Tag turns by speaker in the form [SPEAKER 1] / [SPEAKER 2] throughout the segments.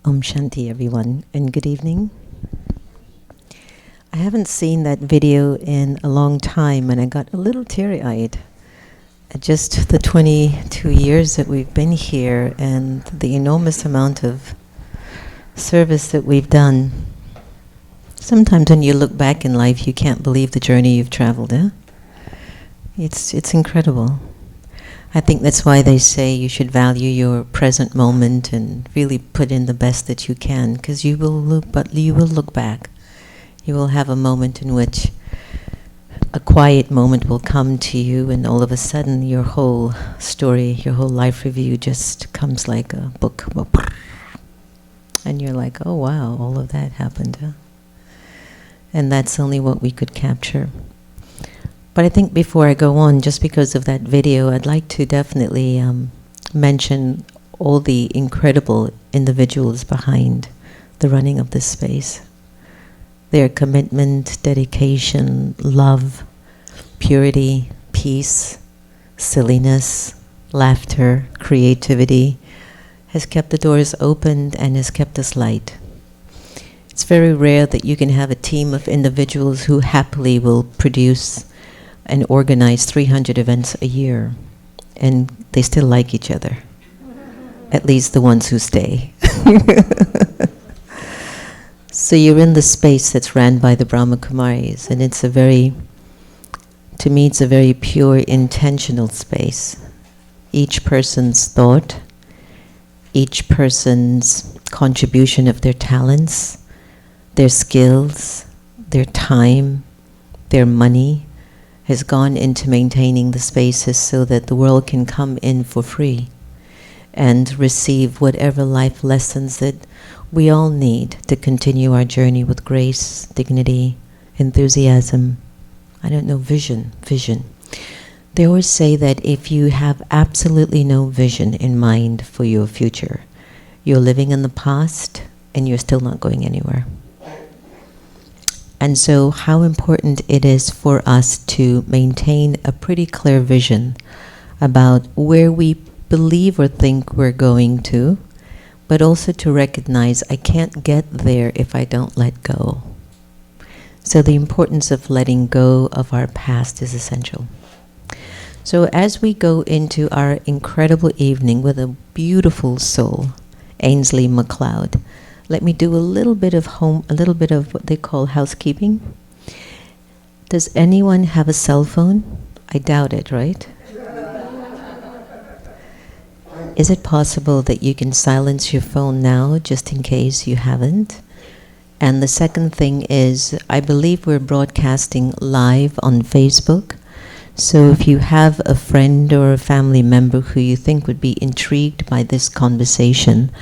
[SPEAKER 1] Om Shanti, everyone, and good evening. I haven't seen that video in a long time, and I got a little teary-eyed at just the 22 years that we've been here and the enormous amount of service that we've done. Sometimes when you look back in life, you can't believe the journey you've traveled, eh? It's incredible. I think that's why they say you should value your present moment and really put in the best that you can, because you will look back. You will have a moment in which a quiet moment will come to you, and all of a sudden your whole story, your whole life review just comes like a book. And you're like, oh wow, all of that happened, huh? And that's only what we could capture. But I think before I go on, just because of that video, I'd like to definitely mention all the incredible individuals behind the running of this space. Their commitment, dedication, love, purity, peace, silliness, laughter, creativity has kept the doors open and has kept us light. It's very rare that you can have a team of individuals who happily will produce and organize 300 events a year, and they still like each other. At least the ones who stay. So you're in the space that's ran by the Brahma Kumaris, and it's to me it's a very pure, intentional space. Each person's thought, each person's contribution of their talents, their skills, their time, their money, has gone into maintaining the spaces so that the world can come in for free and receive whatever life lessons that we all need to continue our journey with grace, dignity, enthusiasm, vision. They always say that if you have absolutely no vision in mind for your future, you're living in the past and you're still not going anywhere. And so how important it is for us to maintain a pretty clear vision about where we believe or think we're going to, but also to recognize I can't get there if I don't let go. So the importance of letting go of our past is essential. So as we go into our incredible evening with a beautiful soul, Ainslie MacLeod, let me do a little bit of what they call housekeeping. Does anyone have a cell phone? I doubt it, right? Is it possible that you can silence your phone now, just in case you haven't? And the second thing is, I believe we're broadcasting live on Facebook. So if you have a friend or a family member who you think would be intrigued by this conversation,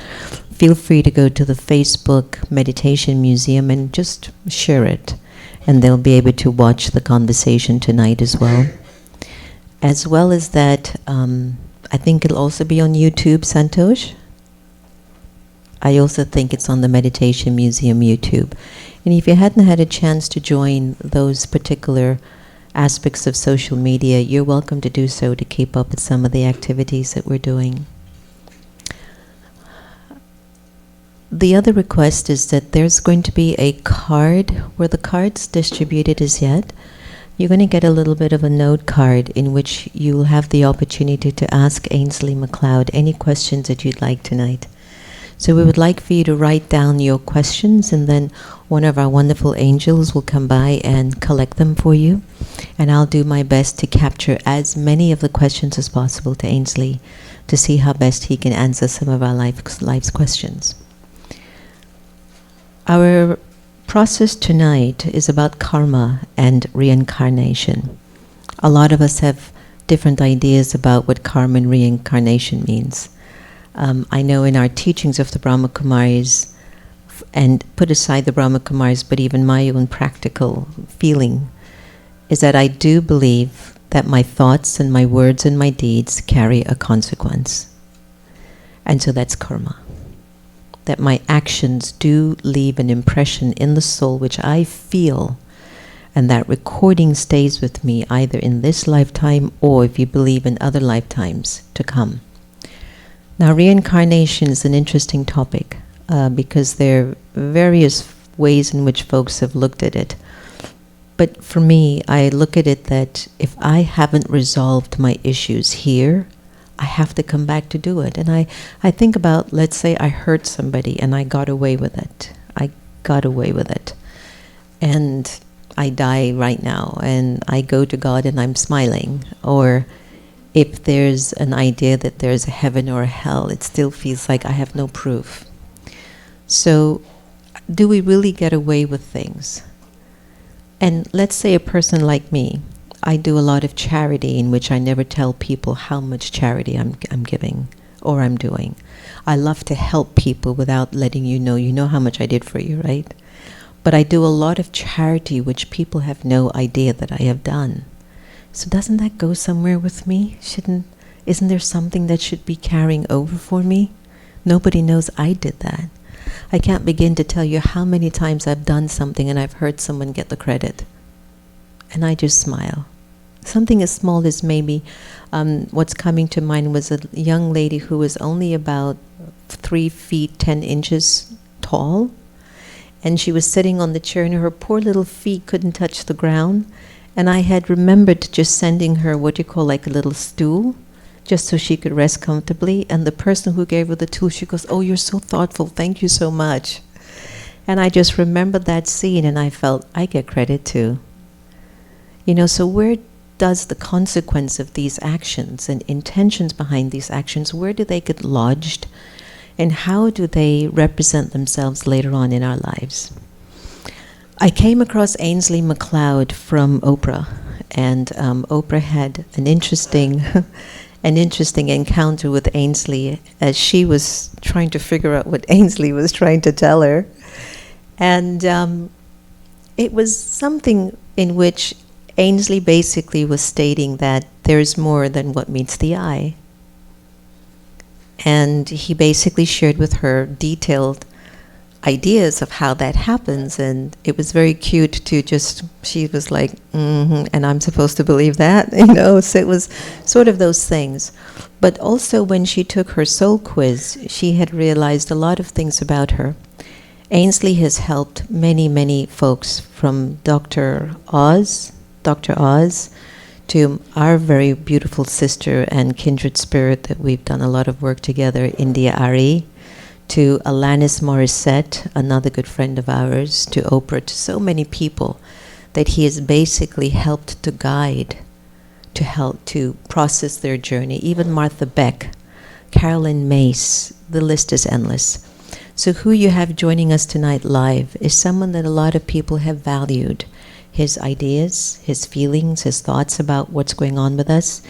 [SPEAKER 1] feel free to go to the Facebook Meditation Museum and just share it. And they'll be able to watch the conversation tonight as well. As well as that, I think it'll also be on YouTube, Santosh. I also think it's on the Meditation Museum YouTube. And if you hadn't had a chance to join those particular aspects of social media, you're welcome to do so to keep up with some of the activities that we're doing. The other request is that there's going to be a card where the card's distributed as yet. You're going to get a little bit of a note card in which you'll have the opportunity to ask Ainslie MacLeod any questions that you'd like tonight. So we would like for you to write down your questions, and then one of our wonderful angels will come by and collect them for you. And I'll do my best to capture as many of the questions as possible to Ainslie to see how best he can answer some of our life's questions. Our process tonight is about karma and reincarnation. A lot of us have different ideas about what karma and reincarnation means. I know in our teachings of the Brahma Kumaris, and put aside the Brahma Kumaris, but even my own practical feeling, is that I do believe that my thoughts and my words and my deeds carry a consequence. And so that's karma. That my actions do leave an impression in the soul which I feel, and that recording stays with me either in this lifetime or, if you believe, in other lifetimes to come. Now, reincarnation is an interesting topic. because there are various ways in which folks have looked at it. But for me, I look at it that if I haven't resolved my issues here, I have to come back to do it. And I think about, let's say I hurt somebody and I got away with it. I got away with it. And I die right now and I go to God and I'm smiling. Or if there's an idea that there's a heaven or a hell, it still feels like I have no proof. So do we really get away with things? And let's say a person like me, I do a lot of charity in which I never tell people how much charity I'm giving or I'm doing. I love to help people without letting you know how much I did for you, right? But I do a lot of charity which people have no idea that I have done. So doesn't that go somewhere with me? Isn't there something that should be carrying over for me? Nobody knows I did that. I can't begin to tell you how many times I've done something and I've heard someone get the credit. And I just smile. Something as small as maybe, what's coming to mind was a young lady who was only about 3 feet 10 inches tall. And she was sitting on the chair and her poor little feet couldn't touch the ground. And I had remembered just sending her what you call like a little stool, just so she could rest comfortably. And the person who gave her the tool, she goes, "Oh, you're so thoughtful, thank you so much." And I just remembered that scene and I felt I get credit too. So where does the consequence of these actions and intentions behind these actions, where do they get lodged? And how do they represent themselves later on in our lives? I came across Ainslie MacLeod from Oprah, and Oprah had an interesting encounter with Ainslie as she was trying to figure out what Ainslie was trying to tell her. And it was something in which Ainslie basically was stating that there's more than what meets the eye. And he basically shared with her detailed ideas of how that happens, and it was very cute to she was like, and I'm supposed to believe that, so it was sort of those things. But also when she took her soul quiz, she had realized a lot of things about her. Ainslie has helped many, many folks, from Dr. Oz, to our very beautiful sister and kindred spirit that we've done a lot of work together, India Ari, to Alanis Morissette, another good friend of ours, to Oprah, to so many people that he has basically helped to guide, to help to process their journey. Even Martha Beck, Carolyn Mace, the list is endless. So who you have joining us tonight live is someone that a lot of people have valued. His ideas, his feelings, his thoughts about what's going on with us.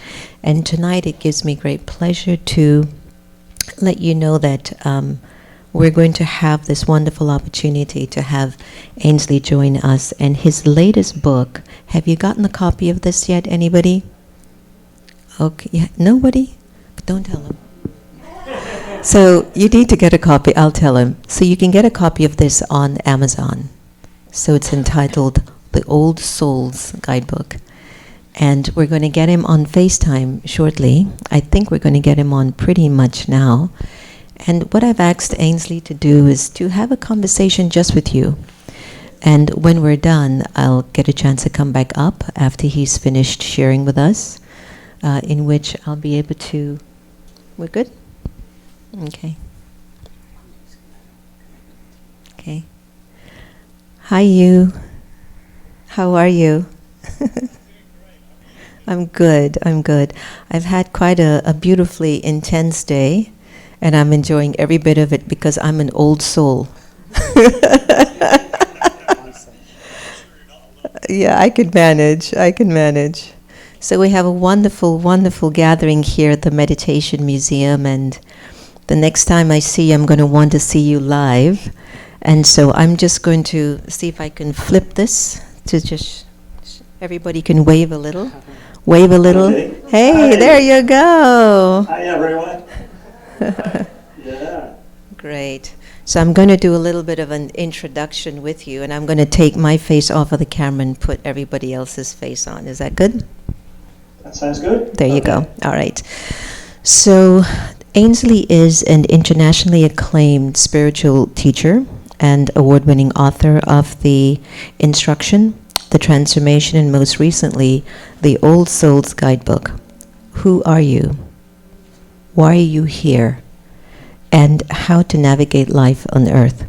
[SPEAKER 1] And tonight it gives me great pleasure to let you know that we're going to have this wonderful opportunity to have Ainslie join us. And his latest book, have you gotten a copy of this yet, anybody? Okay, yeah, nobody? Don't tell him. So you need to get a copy, I'll tell him. So you can get a copy of this on Amazon. So it's entitled The Old Souls Guidebook. And we're going to get him on FaceTime shortly. I think we're going to get him on pretty much now. And what I've asked Ainslie to do is to have a conversation just with you. And when we're done, I'll get a chance to come back up after he's finished sharing with us, in which I'll be able to... We're good? Okay. Okay. Hi, you. How are you? I'm good. I've had quite a beautifully intense day, and I'm enjoying every bit of it because I'm an old soul. Yeah, I can manage. So we have a wonderful, wonderful gathering here at the Meditation Museum, and the next time I see you, I'm going to want to see you live. And so I'm just going to see if I can flip this to just... Everybody can wave a little. Wave a little.
[SPEAKER 2] Okay.
[SPEAKER 1] Hey,
[SPEAKER 2] Hi.
[SPEAKER 1] there you go.
[SPEAKER 2] Hi, everyone. Yeah.
[SPEAKER 1] Great. So I'm going to do a little bit of an introduction with you, and I'm going to take my face off of the camera and put everybody else's face on. Is that good?
[SPEAKER 2] That sounds good.
[SPEAKER 1] There you go. All right. So Ainslie is an internationally acclaimed spiritual teacher and award-winning author of the Instruction, the Transformation, and most recently, the Old Souls Guidebook. Who are you? Why are you here? And how to navigate life on Earth.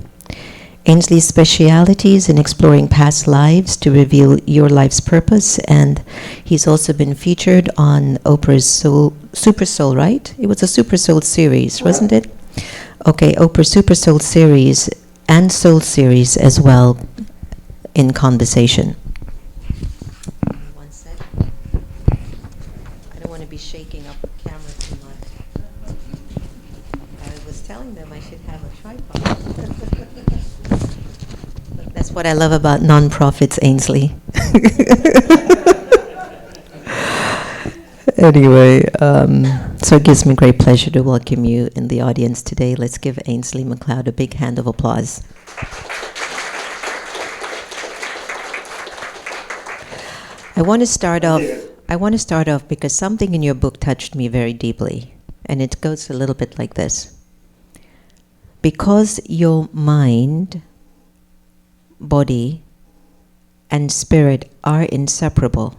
[SPEAKER 1] Ainslie's speciality is in exploring past lives to reveal your life's purpose, and he's also been featured on Oprah's Super Soul, right? It was a Super Soul series, wasn't it? Okay, Oprah Super Soul series and Soul series as well in conversation. One sec. I don't want to be shaking up the camera too much. I was telling them I should have a tripod. That's what I love about non-profits, Ainslie. Anyway, so it gives me great pleasure to welcome you in the audience today. Let's give Ainslie MacLeod a big hand of applause. I want to start off because something in your book touched me very deeply, and it goes a little bit like this. Because your mind, body, and spirit are inseparable,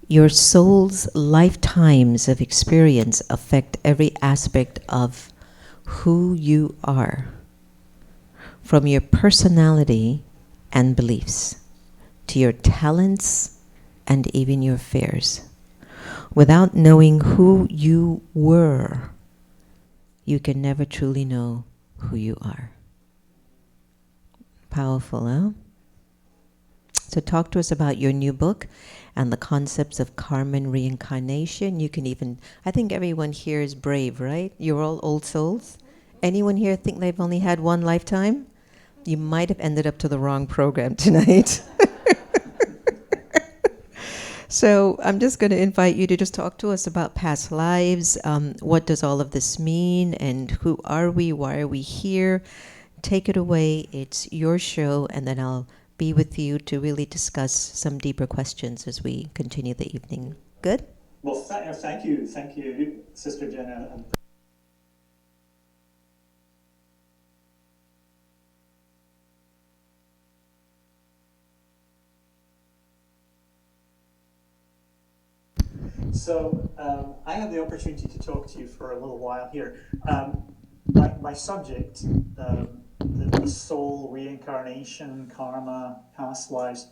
[SPEAKER 1] your soul's lifetimes of experience affect every aspect of who you are, from your personality and beliefs to your talents and even your fears. Without knowing who you were, you can never truly know who you are. Powerful, huh? So talk to us about your new book and the concepts of Karma and Reincarnation. You can even, I think everyone here is brave, right? You're all old souls. Anyone here think they've only had one lifetime? You might have ended up to the wrong program tonight. So I'm just going to invite you to just talk to us about past lives. What does all of this mean? And who are we? Why are we here? Take it away. It's your show. And then I'll be with you to really discuss some deeper questions as we continue the evening. Good?
[SPEAKER 2] Well, thank you, Sister Jenna. So I have the opportunity to talk to you for a little while here. My subject, the soul, reincarnation, karma, past lives,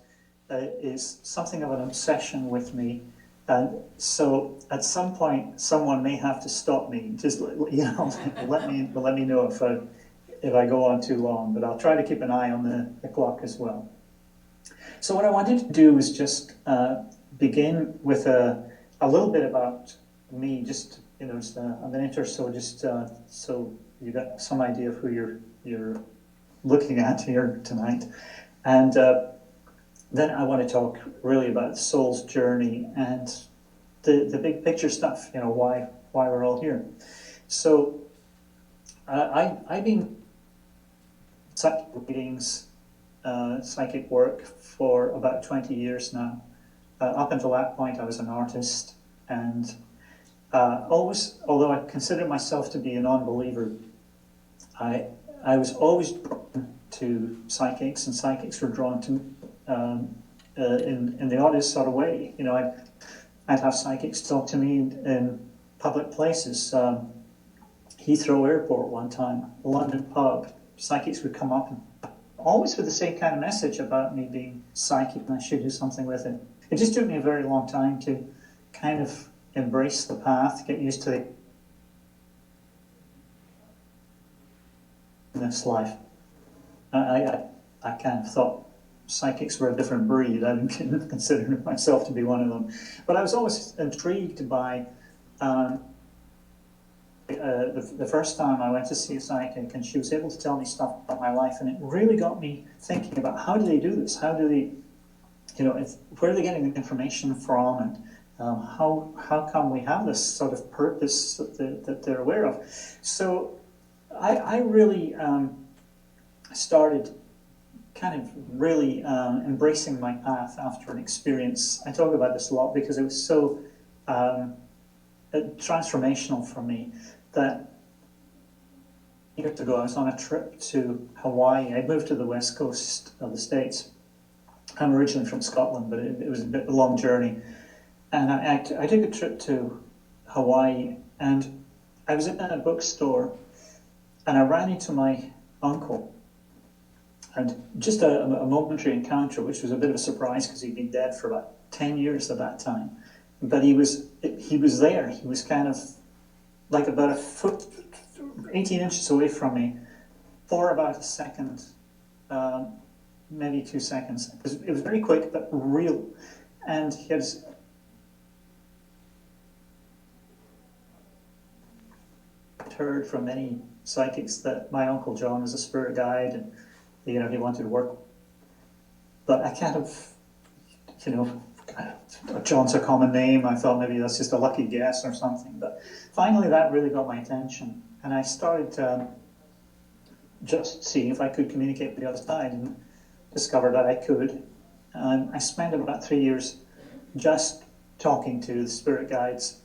[SPEAKER 2] is something of an obsession with me. And so at some point, someone may have to stop me. Just let me know if I go on too long. But I'll try to keep an eye on the clock as well. So what I wanted to do is just begin with a little bit about me. Just a minute or so, just so you got some idea of who you're looking at here tonight, and then I want to talk really about the soul's journey and the big picture stuff. Why we're all here. So I've been psychic readings, psychic work for about 20 years now. Up until that point, I was an artist, and always, although I consider myself to be a non-believer, I was always drawn to psychics, and psychics were drawn to me in the oddest sort of way. I'd have psychics talk to me in public places. Heathrow Airport one time, a London pub, psychics would come up and always with the same kind of message about me being psychic and I should do something with it. It just took me a very long time to kind of embrace the path, get used to this life. I kind of thought psychics were a different breed. I didn't consider myself to be one of them. But I was always intrigued by the first time I went to see a psychic, and she was able to tell me stuff about my life, and it really got me thinking about how do they do this? How do they, where are they getting the information from, and how come we have this sort of purpose that they're aware of? So I really started kind of really embracing my path after an experience. I talk about this a lot because it was so transformational for me that years ago I was on a trip to Hawaii. I'd moved to the west coast of the States. I'm originally from Scotland, but it was a bit of a long journey. And I took a trip to Hawaii, and I was in a bookstore, and I ran into my uncle. And just a momentary encounter, which was a bit of a surprise because he'd been dead for about 10 years at that time. But he was there. He was kind of like about a foot, 18 inches away from me for about a second, maybe 2 seconds. It was very quick, but real. And he had heard from many psychics that my Uncle John was a spirit guide, and he wanted to work. But I kind of, John's a common name. I thought maybe that's just a lucky guess or something. But finally, that really got my attention, and I started just seeing if I could communicate with the other side, and discovered that I could. I spent about 3 years just talking to the spirit guides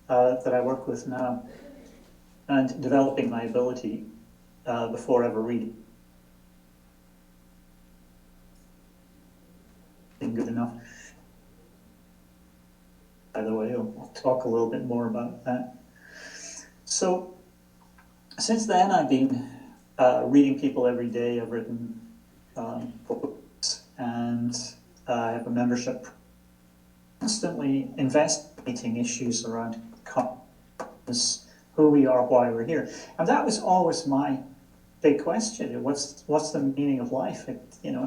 [SPEAKER 2] that I work with now, and developing my ability before ever reading. Good enough. By the way, I'll talk a little bit more about that. So, since then, I've been reading people every day. I've written books, and I have a membership, constantly investigating issues around consciousness, who we are, why we're here. And that was always my big question. What's the meaning of life? It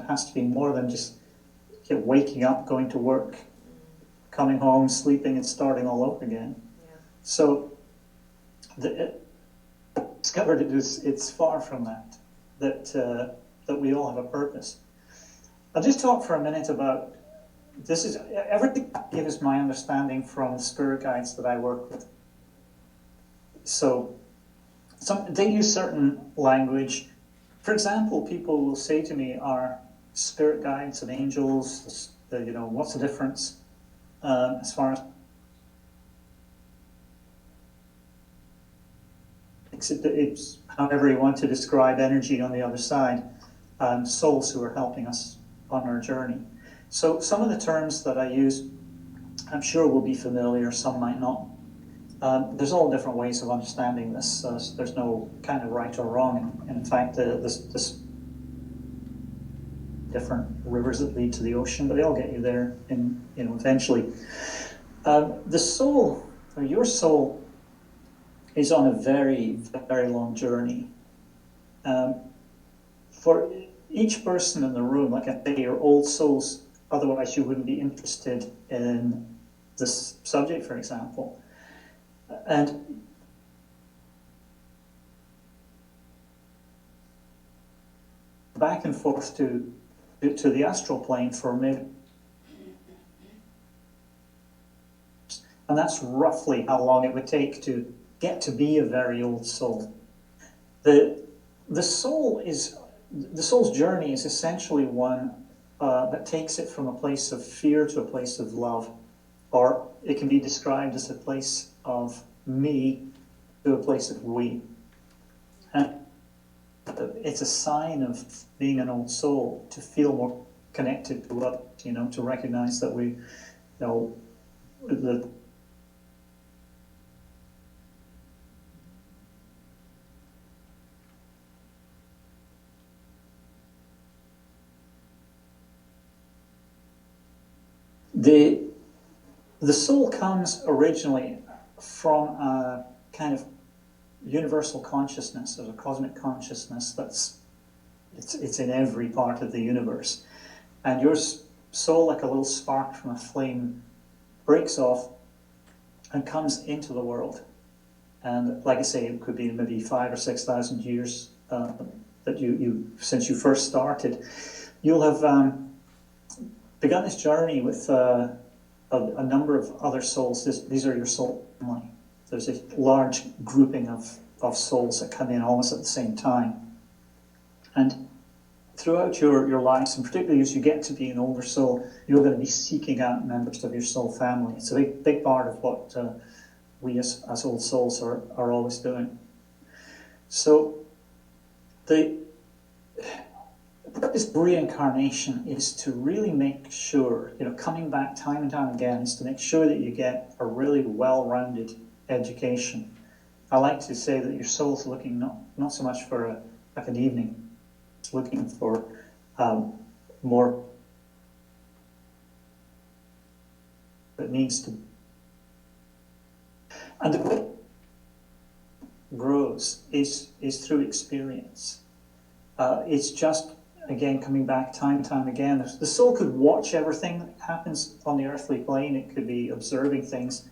[SPEAKER 2] has to be more than just waking up, going to work, coming home, sleeping, and starting all over again. Yeah. So discovered it's far from that we all have a purpose. I'll just talk for a minute about this. Is everything I give is my understanding from spirit guides that I work with. So they use certain language. For example, people will say to me, "Are spirit guides and angels, what's the difference as far as it's however you want to describe energy on the other side, souls who are helping us on our journey." So some of the terms that I use, I'm sure will be familiar, some might not. There's all different ways of understanding this. There's no kind of right or wrong. And in fact, this different rivers that lead to the ocean, but they all get you there eventually. The soul, or your soul, is on a very, very long journey. For each person in the room, like I say, you're old souls, otherwise you wouldn't be interested in this subject, for example. And back and forth to the astral plane for maybe, and that's roughly how long it would take to get to be a very old soul. The soul's journey is essentially one that takes it from a place of fear to a place of love, or it can be described as a place of me to a place of we. And it's a sign of being an old soul to feel more connected to what, to recognize that we, the soul comes originally from a kind of universal consciousness, or a cosmic consciousness it's in every part of the universe. And your soul, like a little spark from a flame, breaks off and comes into the world. And like I say, it could be maybe 5,000 or 6,000 years that you since you first started. You'll have begun this journey with a number of other souls. These are your soul family. There's a large grouping of souls that come in almost at the same time. And throughout your lives, and particularly as you get to be an older soul, you're going to be seeking out members of your soul family. It's a big part of we as old souls are always doing. So the purpose of reincarnation is to really make sure, coming back time and time again, is to make sure that you get a really well-rounded education. I like to say that your soul's looking not so much for like an evening, it's looking for more. It needs to, and the way it grows is through experience. It's just, again, coming back time and time again. The soul could watch everything that happens on the earthly plane. It could be observing things,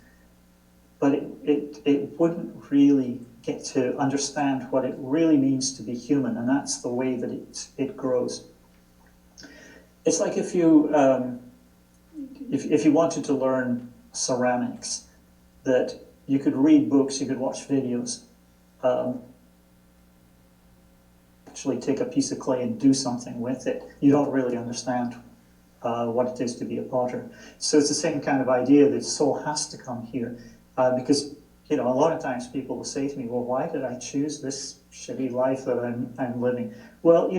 [SPEAKER 2] but it wouldn't really get to understand what it really means to be human, and that's the way that it grows. It's like if you wanted to learn ceramics, that you could read books, you could watch videos, actually take a piece of clay and do something with it. You don't really understand what it is to be a potter. So it's the same kind of idea that soul has to come here, because a lot of times people will say to me, well, why did I choose this shitty life that I'm living? Well,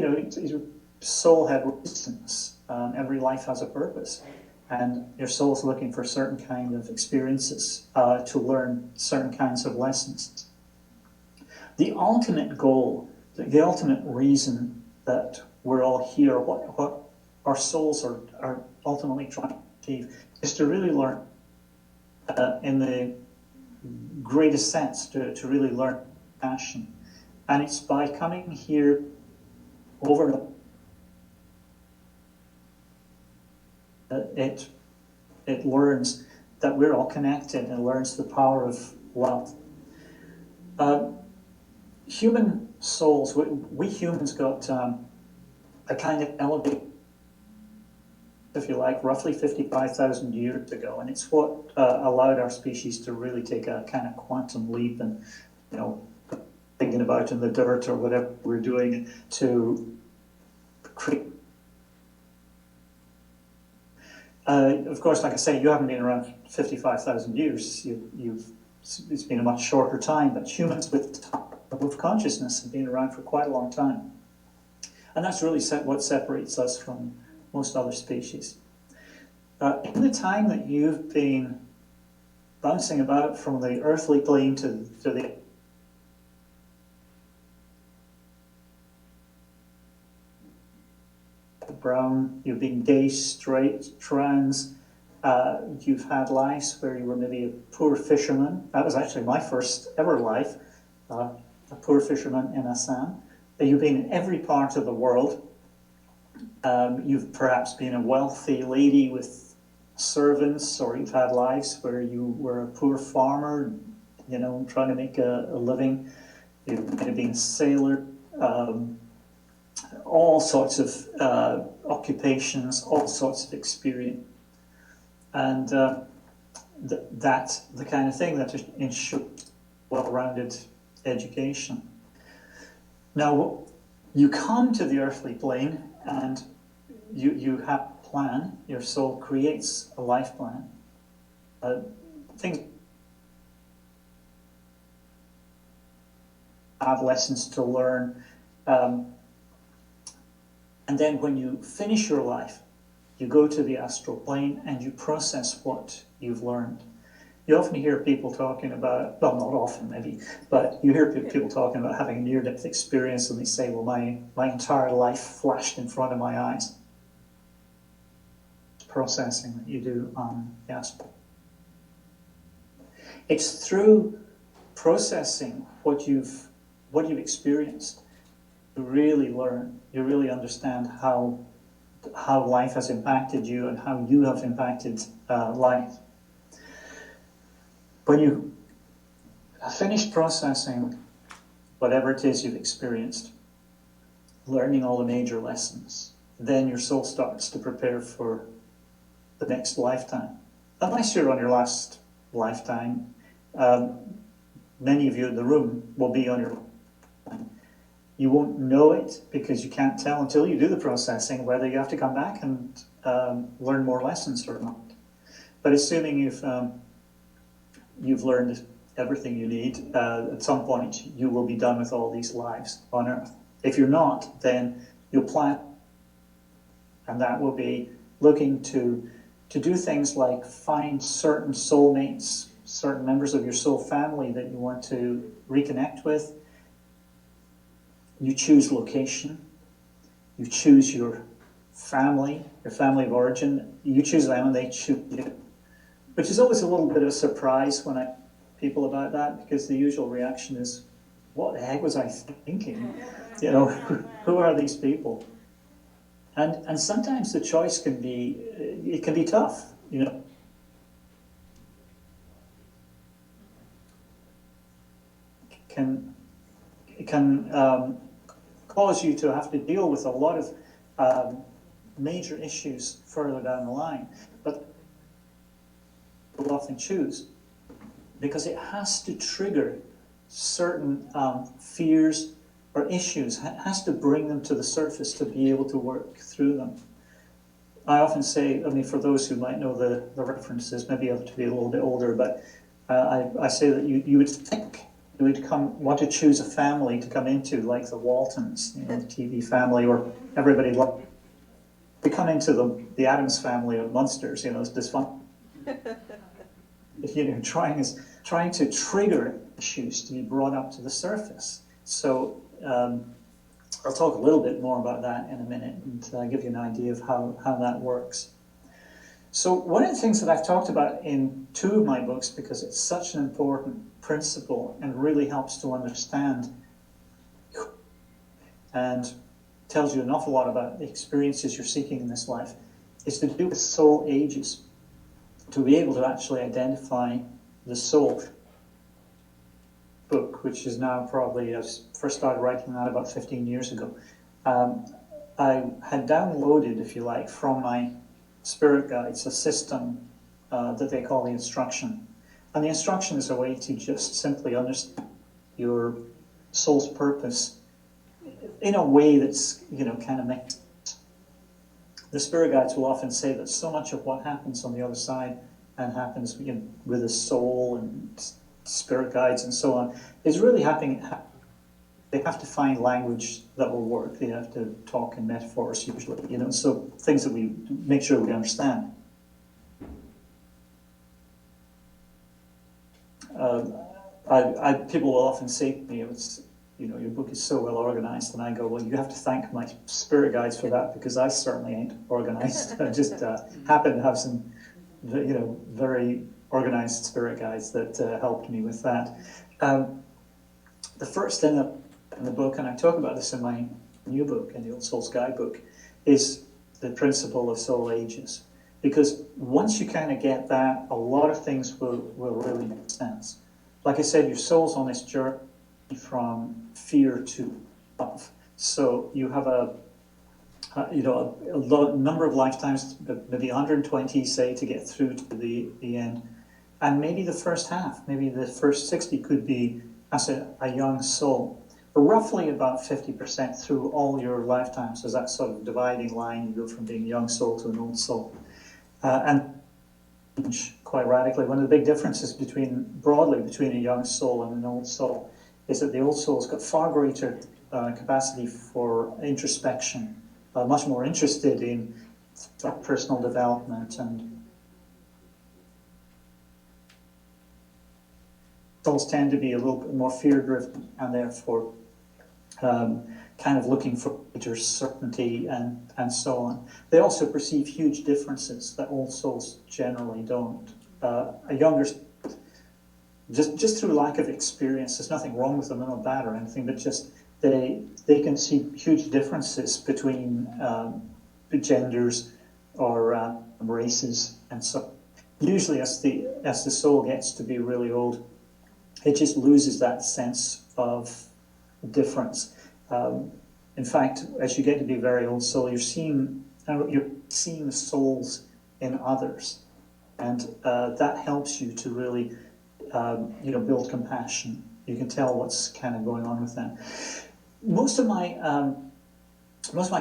[SPEAKER 2] soul had reasons. Every life has a purpose, and your soul's looking for certain kind of experiences to learn certain kinds of lessons. The ultimate goal, the ultimate reason that we're all here, what our souls are ultimately trying to achieve, is to really learn, in the greatest sense, to really learn passion. And it's by coming here over it learns that we're all connected, and learns the power of love. Human souls, we humans got a kind of elevated, if you like, roughly 55,000 years ago, and it's what allowed our species to really take a kind of quantum leap, and thinking about in the dirt or whatever we're doing to create. Of course, like I say, you haven't been around 55,000 years. It's been a much shorter time, but humans with consciousness have been around for quite a long time. And that's really what separates us from most other species. In the time that you've been bouncing about from the earthly plane to the brown, you've been gay, straight, trans, you've had lives where you were maybe a poor fisherman. That was actually my first ever life, a poor fisherman in Assam. You've been in every part of the world. You've perhaps been a wealthy lady with servants, or you've had lives where you were a poor farmer, trying to make a living. You might have been a sailor, all sorts of occupations, all sorts of experience. And that's the kind of thing that ensures well-rounded education. Now, you come to the earthly plane, and you have a plan. Your soul creates a life plan. Things have lessons to learn. And then when you finish your life, you go to the astral plane and you process what you've learned. You often hear people talking about, well, not often maybe, but you hear people talking about having a near-death experience, and they say, well, my entire life flashed in front of my eyes. It's processing that you do on the astral. It's through processing what you've experienced, you really learn, you really understand how life has impacted you and how you have impacted life. When you finish processing whatever it is you've experienced, learning all the major lessons, then your soul starts to prepare for the next lifetime. Unless you're on your last lifetime, many of you in the room will be on your lifetime. You won't know it because you can't tell until you do the processing whether you have to come back and learn more lessons or not. But assuming you've learned everything you need. At some point, you will be done with all these lives on Earth. If you're not, then you'll plan, and that will be looking to do things like find certain soulmates, certain members of your soul family that you want to reconnect with. You choose location, you choose your family of origin, you choose them and they choose you, which is always a little bit of a surprise when I tell people about that, because the usual reaction is, what the heck was I thinking? You know, who are these people? And sometimes the choice can be, it can be tough, you know. It can cause you to have to deal with a lot of major issues further down the line. But people often choose, because it has to trigger certain fears or issues, has to bring them to the surface to be able to work through them. I often say, I mean, for those who might know the references, maybe you have to be a little bit older, but I say that you would think you would want to choose a family to come into, like the Waltons, you know, the TV family, or everybody to come into the Addams family of monsters, you know, it's dysfunction. You know, trying to trigger issues to be brought up to the surface. So I'll talk a little bit more about that in a minute and give you an idea of how that works. So one of the things that I've talked about in 2 of my books, because it's such an important principle and really helps to understand and tells you an awful lot about the experiences you're seeking in this life, is to do with soul ages, to be able to actually identify the soul. Book, which is now probably, I first started writing that about 15 years ago. I had downloaded, if you like, from my spirit guides a system that they call the instruction. And the instruction is a way to just simply understand your soul's purpose in a way that's, you know, kind of makes sense. The spirit guides will often say that so much of what happens on the other side and happens, you know, with the soul and spirit guides and so on, is really happening. They have to find language that will work. They have to talk in metaphors usually, you know, so things that we make sure we understand. People will often say to me, it's, you know, your book is so well organized, and I go, well, you have to thank my spirit guides for that, because I certainly ain't organized. I just happen to have some, you know, very organized spirit guides that helped me with that. The first thing in the book, and I talk about this in my new book, in the Old Souls Guidebook, is the principle of soul ages. Because once you kind of get that, a lot of things will really make sense. Like I said, your soul's on this journey from fear to love. So you have a number of lifetimes, maybe 120, say, to get through to the end. And maybe the first half, maybe the first 60 could be as a young soul. But roughly about 50% through all your lifetimes is that sort of dividing line. You go from being a young soul to an old soul. And quite radically, one of the big differences broadly between a young soul and an old soul is that the old soul's got far greater capacity for introspection, much more interested in personal development, and souls tend to be a little bit more fear-driven and therefore kind of looking for greater certainty and so on. They also perceive huge differences that old souls generally don't. A younger, just through lack of experience, there's nothing wrong with them, they're not bad or anything, but just they can see huge differences between genders or races, and so usually as the soul gets to be really old, it just loses that sense of difference. In fact, as you get to be very old soul, you're seeing the souls in others, and that helps you to really, build compassion. You can tell what's kind of going on with them. Most of my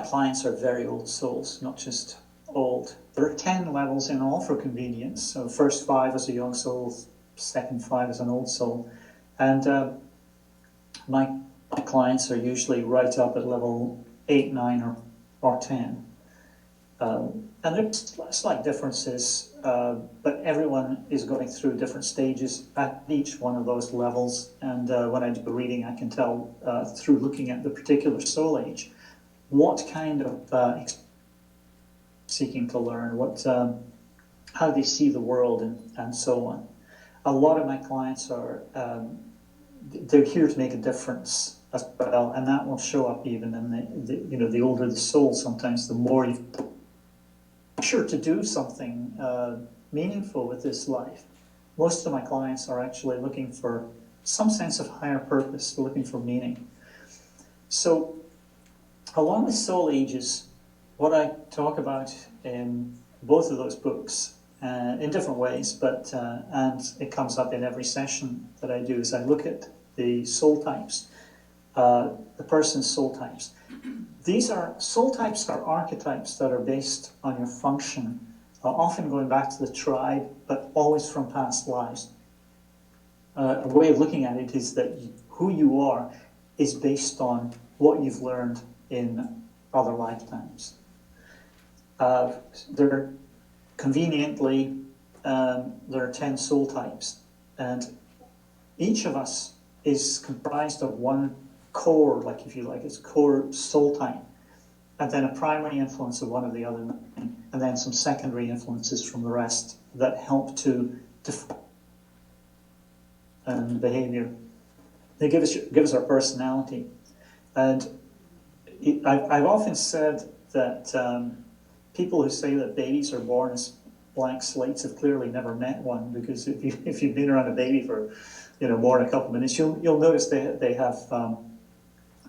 [SPEAKER 2] clients are very old souls, not just old. There are 10 levels in all for convenience. So first 5 as a young soul, second 5 as an old soul. And my clients are usually right up at level 8, 9, or 10. And there's slight differences, but everyone is going through different stages at each one of those levels. And when I do a reading, I can tell through looking at the particular soul age what kind of seeking to learn, how they see the world, and so on. A lot of my clients are they're here to make a difference as well, and that will show up even in the older the soul. Sometimes the more you sure to do something meaningful with this life. Most of my clients are actually looking for some sense of higher purpose, looking for meaning. So along with soul ages, what I talk about in both of those books in different ways, but and it comes up in every session that I do, is I look at the soul types, the person's soul types. These are soul types are archetypes that are based on your function, often going back to the tribe, but always from past lives. A way of looking at it is that who you are is based on what you've learned in other lifetimes. There conveniently, there are 10 soul types, and each of us is comprised of one core, like if you like, it's core soul type, and then a primary influence of one of the other 9, and then some secondary influences from the rest that help to define behavior. They give us our personality. And I've often said that people who say that babies are born as blank slates have clearly never met one, because if you've been around a baby for more than a couple of minutes, you'll notice they have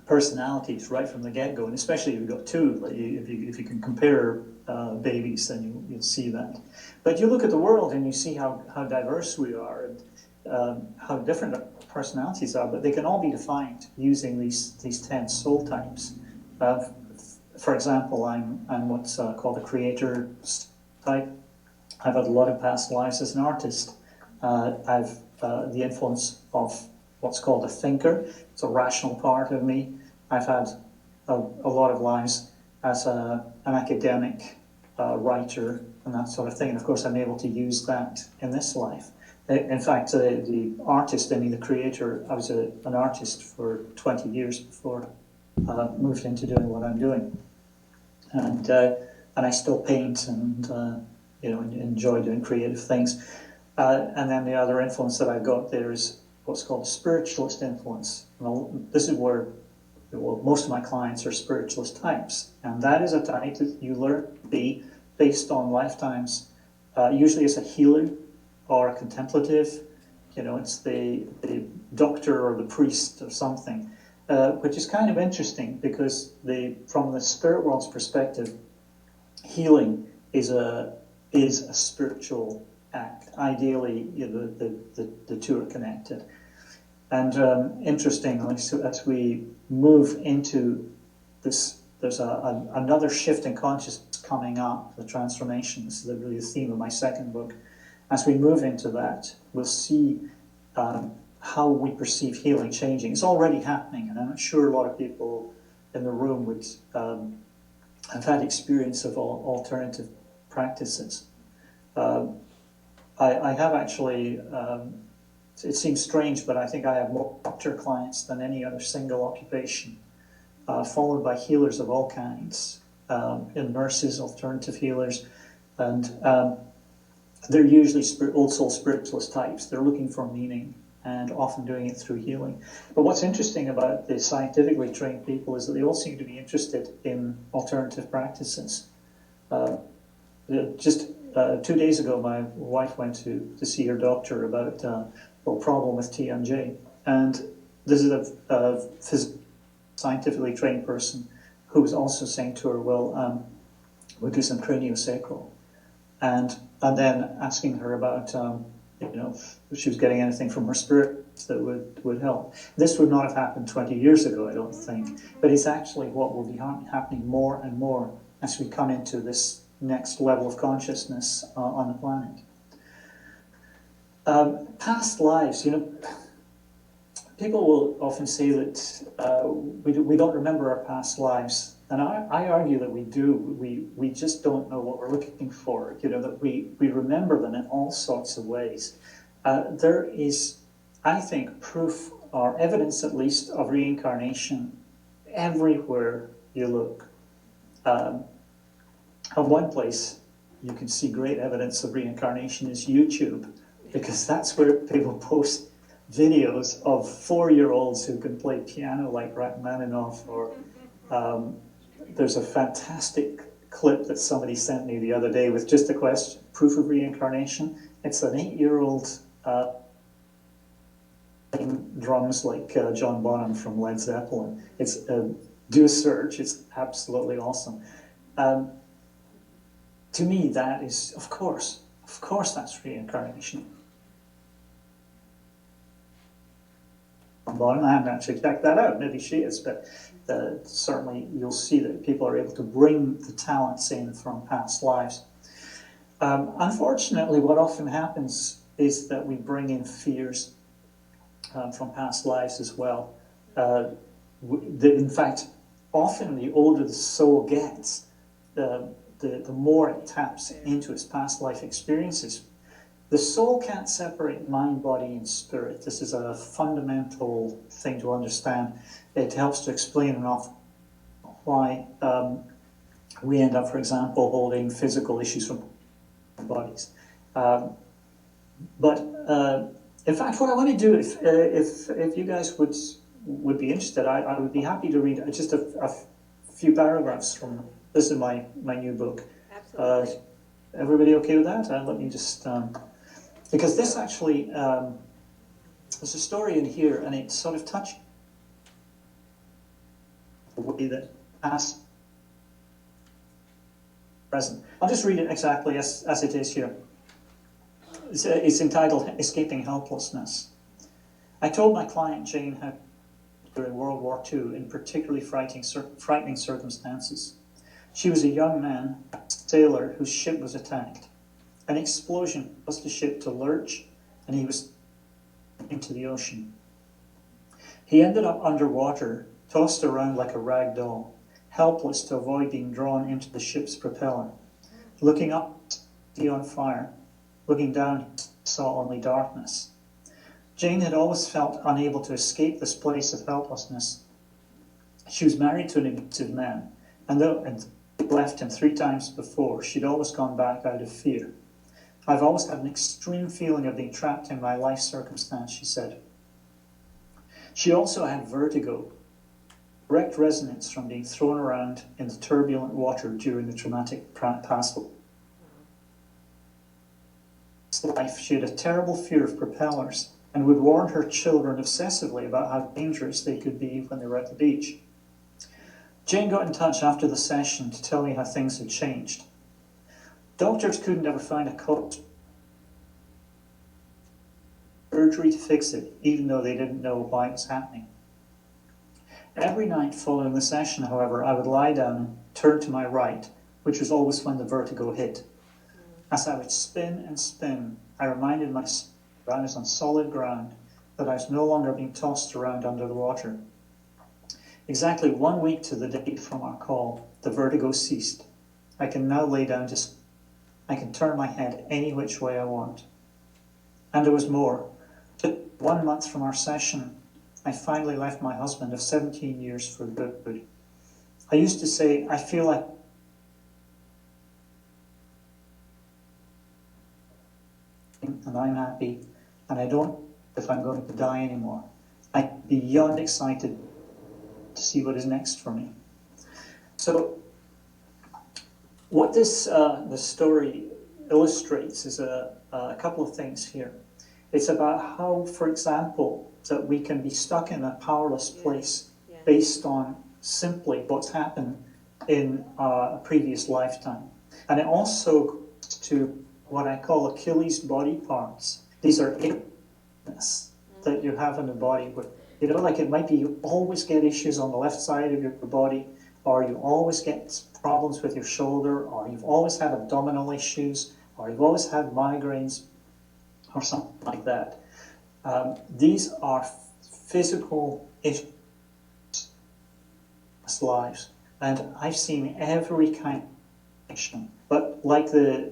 [SPEAKER 2] personalities right from the get-go, and especially if you've got two. Like if you can compare babies, then you'll see that. But you look at the world and you see how diverse we are, and how different our personalities are, but they can all be defined using these 10 soul types. For example, I'm what's called a creator type. I've had a lot of past lives as an artist. I've the influence of what's called a thinker. It's a rational part of me. I've had a lot of lives as an academic writer and that sort of thing. And of course, I'm able to use that in this life. In fact, the artist in me, the creator, I was an artist for 20 years before I moved into doing what I'm doing. And I still paint and enjoy doing creative things. And then the other influence that I've got there is what's called a spiritualist influence. Well, this is where most of my clients are spiritualist types, and that is a type that you learn to be based on lifetimes, usually as a healer or a contemplative. It's the doctor or the priest or something, which is kind of interesting because from the spirit world's perspective, healing is a spiritual act. Ideally, the two are connected. And interestingly, so as we move into this, there's another shift in consciousness coming up, the transformation. This is really the theme of my second book. As we move into that, we'll see how we perceive healing changing. It's already happening, and I'm sure a lot of people in the room would have had experience of alternative practices. I have actually, it seems strange, but I think I have more doctor clients than any other single occupation, followed by healers of all kinds, nurses, alternative healers, and they're usually old soul spiritualist types. They're looking for meaning and often doing it through healing. But what's interesting about the scientifically trained people is that they all seem to be interested in alternative practices. Just 2 days ago, my wife went to see her doctor about a problem with TMJ. And this is a scientifically trained person who was also saying to her, well, we'll do some craniosacral. And then asking her about, if she was getting anything from her spirit that would help. This would not have happened 20 years ago, I don't think. But it's actually what will be happening more and more as we come into this next level of consciousness on the planet. Past lives, people will often say that we don't remember our past lives. And I argue that we do. We just don't know what we're looking for, that we remember them in all sorts of ways. There is, I think, proof or evidence at least of reincarnation everywhere you look. One place you can see great evidence of reincarnation is YouTube, because that's where people post videos of 4-year-olds who can play piano like Rachmaninoff, or there's a fantastic clip that somebody sent me the other day with just a question, proof of reincarnation. It's an 8-year-old playing drums like John Bonham from Led Zeppelin. Do a search, it's absolutely awesome. To me, that is, of course that's reincarnation. Bonham, I haven't actually checked that out, maybe she is, but certainly you'll see that people are able to bring the talents in from past lives. Unfortunately, what often happens is that we bring in fears from past lives as well. In fact, often the older the soul gets, the more it taps into its past life experiences. The soul can't separate mind, body, and spirit. This is a fundamental thing to understand. It helps to explain enough why we end up, for example, holding physical issues from bodies. But in fact, what I want to do, if you guys would be interested, I would be happy to read just a few paragraphs from. This is my new book. Absolutely. Everybody okay with that? Let me just because this actually there's a story in here, and it sort of touches the way that past, present. I'll just read it exactly as it is here. It's entitled "Escaping Helplessness." I told my client Jane how during World War II in particularly frightening circumstances. She was a young man, a sailor, whose ship was attacked. An explosion caused the ship to lurch, and he was into the ocean. He ended up underwater, tossed around like a rag doll, helpless to avoid being drawn into the ship's propeller. Looking up, sea on fire. Looking down, he saw only darkness. Jane had always felt unable to escape this place of helplessness. She was married to an abusive man, and though left him 3 times before, she'd always gone back out of fear. I've always had an extreme feeling of being trapped in my life circumstance, she said. She also had vertigo, direct resonance from being thrown around in the turbulent water during the traumatic past life. She had a terrible fear of propellers and would warn her children obsessively about how dangerous they could be when they were at the beach. Jane got in touch after the session to tell me how things had changed. Doctors couldn't ever find a cause, surgery to fix it, even though they didn't know why it was happening. Every night following the session, however, I would lie down and turn to my right, which was always when the vertigo hit. As I would spin and spin, I reminded myself that I was on solid ground, that I was no longer being tossed around under the water. Exactly 1 week to the day from our call, the vertigo ceased. I can now lay down I can turn my head any which way I want. And there was more. 1 month from our session, I finally left my husband of 17 years for good. I used to say, I feel like and I'm happy, and I don't know if I'm going to die anymore. I'm beyond excited to see what is next for me. So what this story illustrates is a couple of things here. It's about how, for example, that we can be stuck in a powerless place based on simply what's happened in a previous lifetime. And it also goes to what I call Achilles body parts. These are illness that you have in the body. Like it might be you always get issues on the left side of your body, or you always get problems with your shoulder, or you've always had abdominal issues, or you've always had migraines. or something like that. These are physical issues lives, and I've seen every kind of action. But like the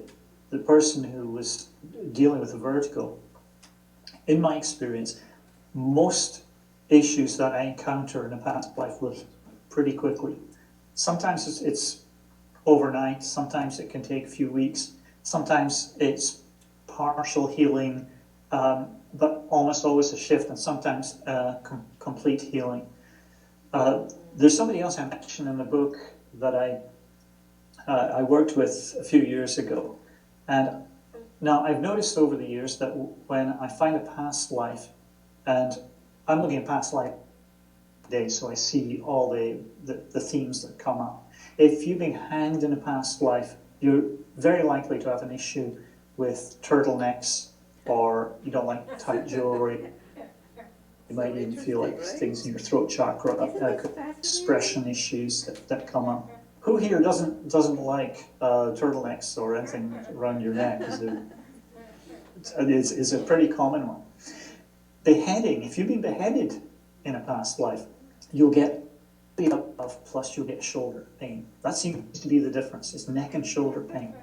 [SPEAKER 2] person who was dealing with the vertigo, in my experience, most issues that I encounter in a past life live pretty quickly. Sometimes it's overnight, sometimes it can take a few weeks, sometimes it's partial healing, but almost always a shift, and sometimes complete healing. There's somebody else I mentioned in the book that I worked with a few years ago, and now I've noticed over the years that when I find a past life, and I'm looking at past life today, so I see all the themes that come up. If you've been hanged in a past life, you're very likely to have an issue with turtlenecks, or you don't like tight jewelry. You might even feel like things in your throat chakra, expression issues that come up. Who here doesn't like turtlenecks or anything around your neck? Is a pretty common one. Beheading. If you've been beheaded in a past life, you'll get plus you'll get shoulder pain. That seems to be the difference. It's neck and shoulder pain.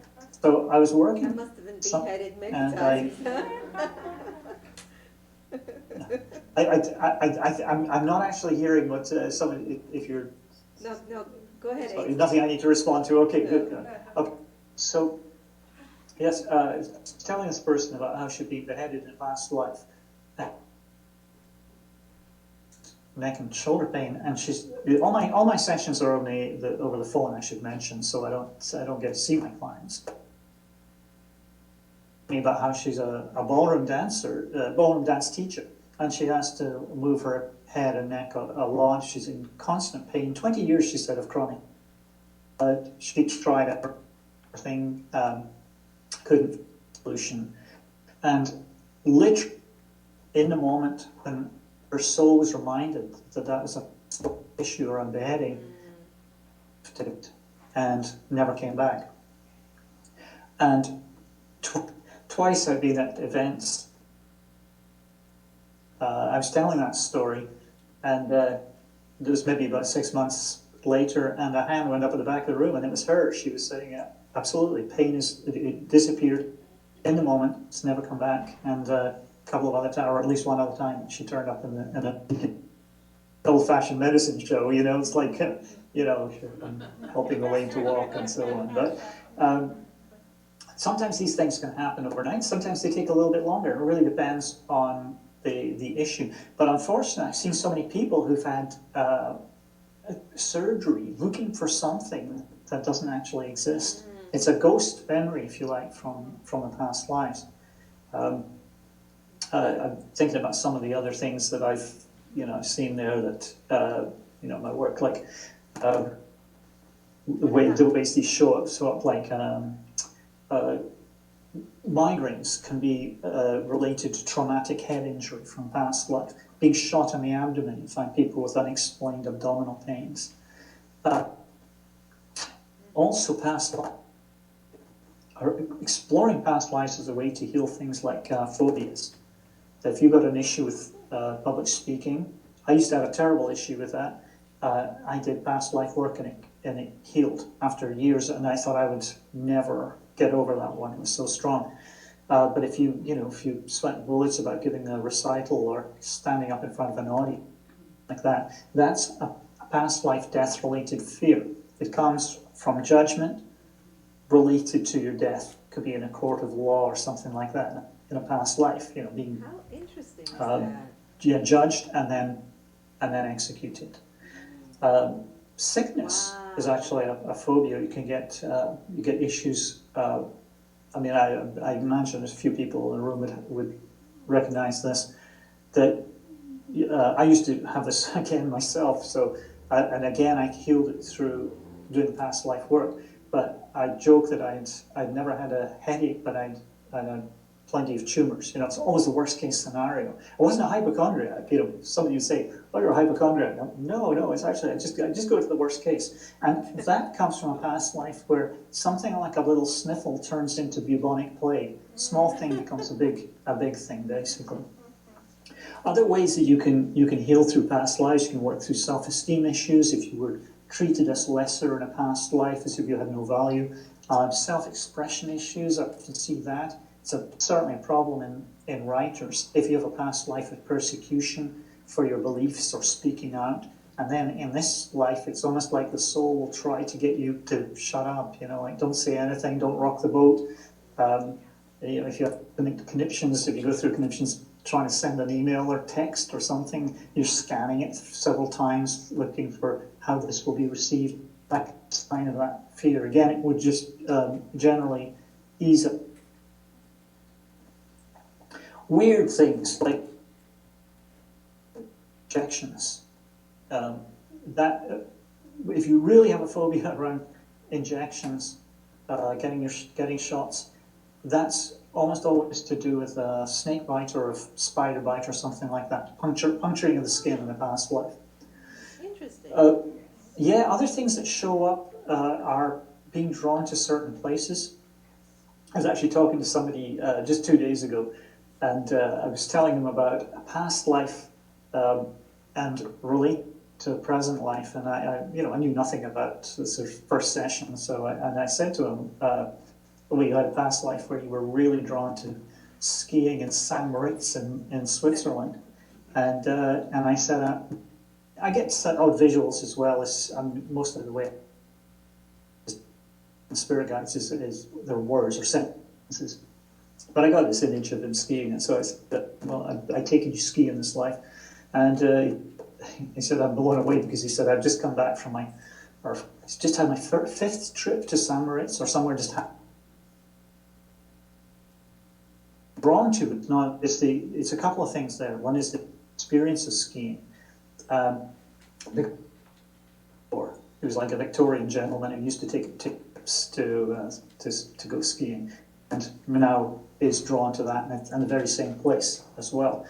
[SPEAKER 2] So I was working.
[SPEAKER 3] I must have been beheaded many times.
[SPEAKER 2] I'm not actually hearing what somebody. If you're
[SPEAKER 3] no, go ahead.
[SPEAKER 2] Sorry, nothing I need to respond to. Okay, good. Okay, so yes, telling this person about how she'd been beheaded in a past life, neck and shoulder pain, and she's all my sessions are over the phone. I should mention, so I don't get to see my clients. About how she's a ballroom dancer, ballroom dance teacher, and she has to move her head and neck a lot. She's in constant pain. 20 years, she said, of chronic. She tried everything, couldn't solution, and literally in the moment when her soul was reminded that was an issue around beheading, and never came back. And twice I've been at events. I was telling that story, and it was maybe about 6 months later, and a hand went up at the back of the room, and it was her. She was saying, absolutely, pain it disappeared in the moment. It's never come back. And a couple of other times, or at least one other time, she turned up in a old-fashioned medicine show. It's like, helping Elaine to walk and so on. But sometimes these things can happen overnight. Sometimes they take a little bit longer. It really depends on the issue. But unfortunately, I've seen so many people who've had surgery looking for something that doesn't actually exist. It's a ghost memory, if you like, from the past lives. I'm thinking about some of the other things that I've seen there that my work, like the ways these show up like migraines can be related to traumatic head injury from past life. Being shot in the abdomen, you find people with unexplained abdominal pains. Also past life. Exploring past lives is a way to heal things like phobias. So if you've got an issue with public speaking, I used to have a terrible issue with that. I did past life work and it healed after years, and I thought I would never get over that one. It was so strong. But if you sweat bullets about giving a recital or standing up in front of an audience like that, that's a past life death-related fear. It comes from judgment related to your death. It could be in a court of law or something like that in a past life. Being
[SPEAKER 3] how interesting is that?
[SPEAKER 2] Judged and then executed. Sickness is actually a phobia. You can get issues. I imagine there's a few people in the room would recognize this. That I used to have this again myself. So and again I healed it through doing past life work. But I joke that I'd never had a headache, but I'd had a plenty of tumors. You know, it's always the worst case scenario. I wasn't a hypochondriac. You know, somebody would say, "Oh, you're a hypochondriac." No, it's actually I just go to the worst case, and that comes from a past life where something like a little sniffle turns into bubonic plague. Small thing becomes a big thing, basically. Other ways that you can heal through past lives, you can work through self-esteem issues. If you were treated as lesser in a past life, as if you had no value. Self-expression issues, I can see that. It's certainly a problem in writers. If you have a past life of persecution for your beliefs or speaking out, and then in this life, it's almost like the soul will try to get you to shut up, you know, like don't say anything, don't rock the boat. You know, if you have conniptions, if you go through conniptions, trying to send an email or text or something, you're scanning it several times, looking for how this will be received. That sign of that fear. Again, it would just generally ease it. Weird things like injections. If you really have a phobia around injections, getting shots, that's almost always to do with a snake bite or a spider bite or something like that, puncturing of the skin in a past life.
[SPEAKER 3] Interesting.
[SPEAKER 2] Yeah, other things that show up are being drawn to certain places. I was actually talking to somebody just 2 days ago, and I was telling them about a past life and relate to present life, and I knew nothing about this first session, so I said to him, well, you had a past life where you were really drawn to skiing in St. Moritz in Switzerland. And I said, I get set out visuals as well as most of the way. Spirit guides is their words or sentences. But I got this image of him skiing, and so I said, well, I take it you ski in this life. And he said, I'm blown away because he said, I've just come back from just had my fifth trip to St. Moritz or somewhere just drawn to it. No, it's a couple of things there. One is the experience of skiing. He was like a Victorian gentleman who used to take tips to go skiing, and now is drawn to that in the very same place as well.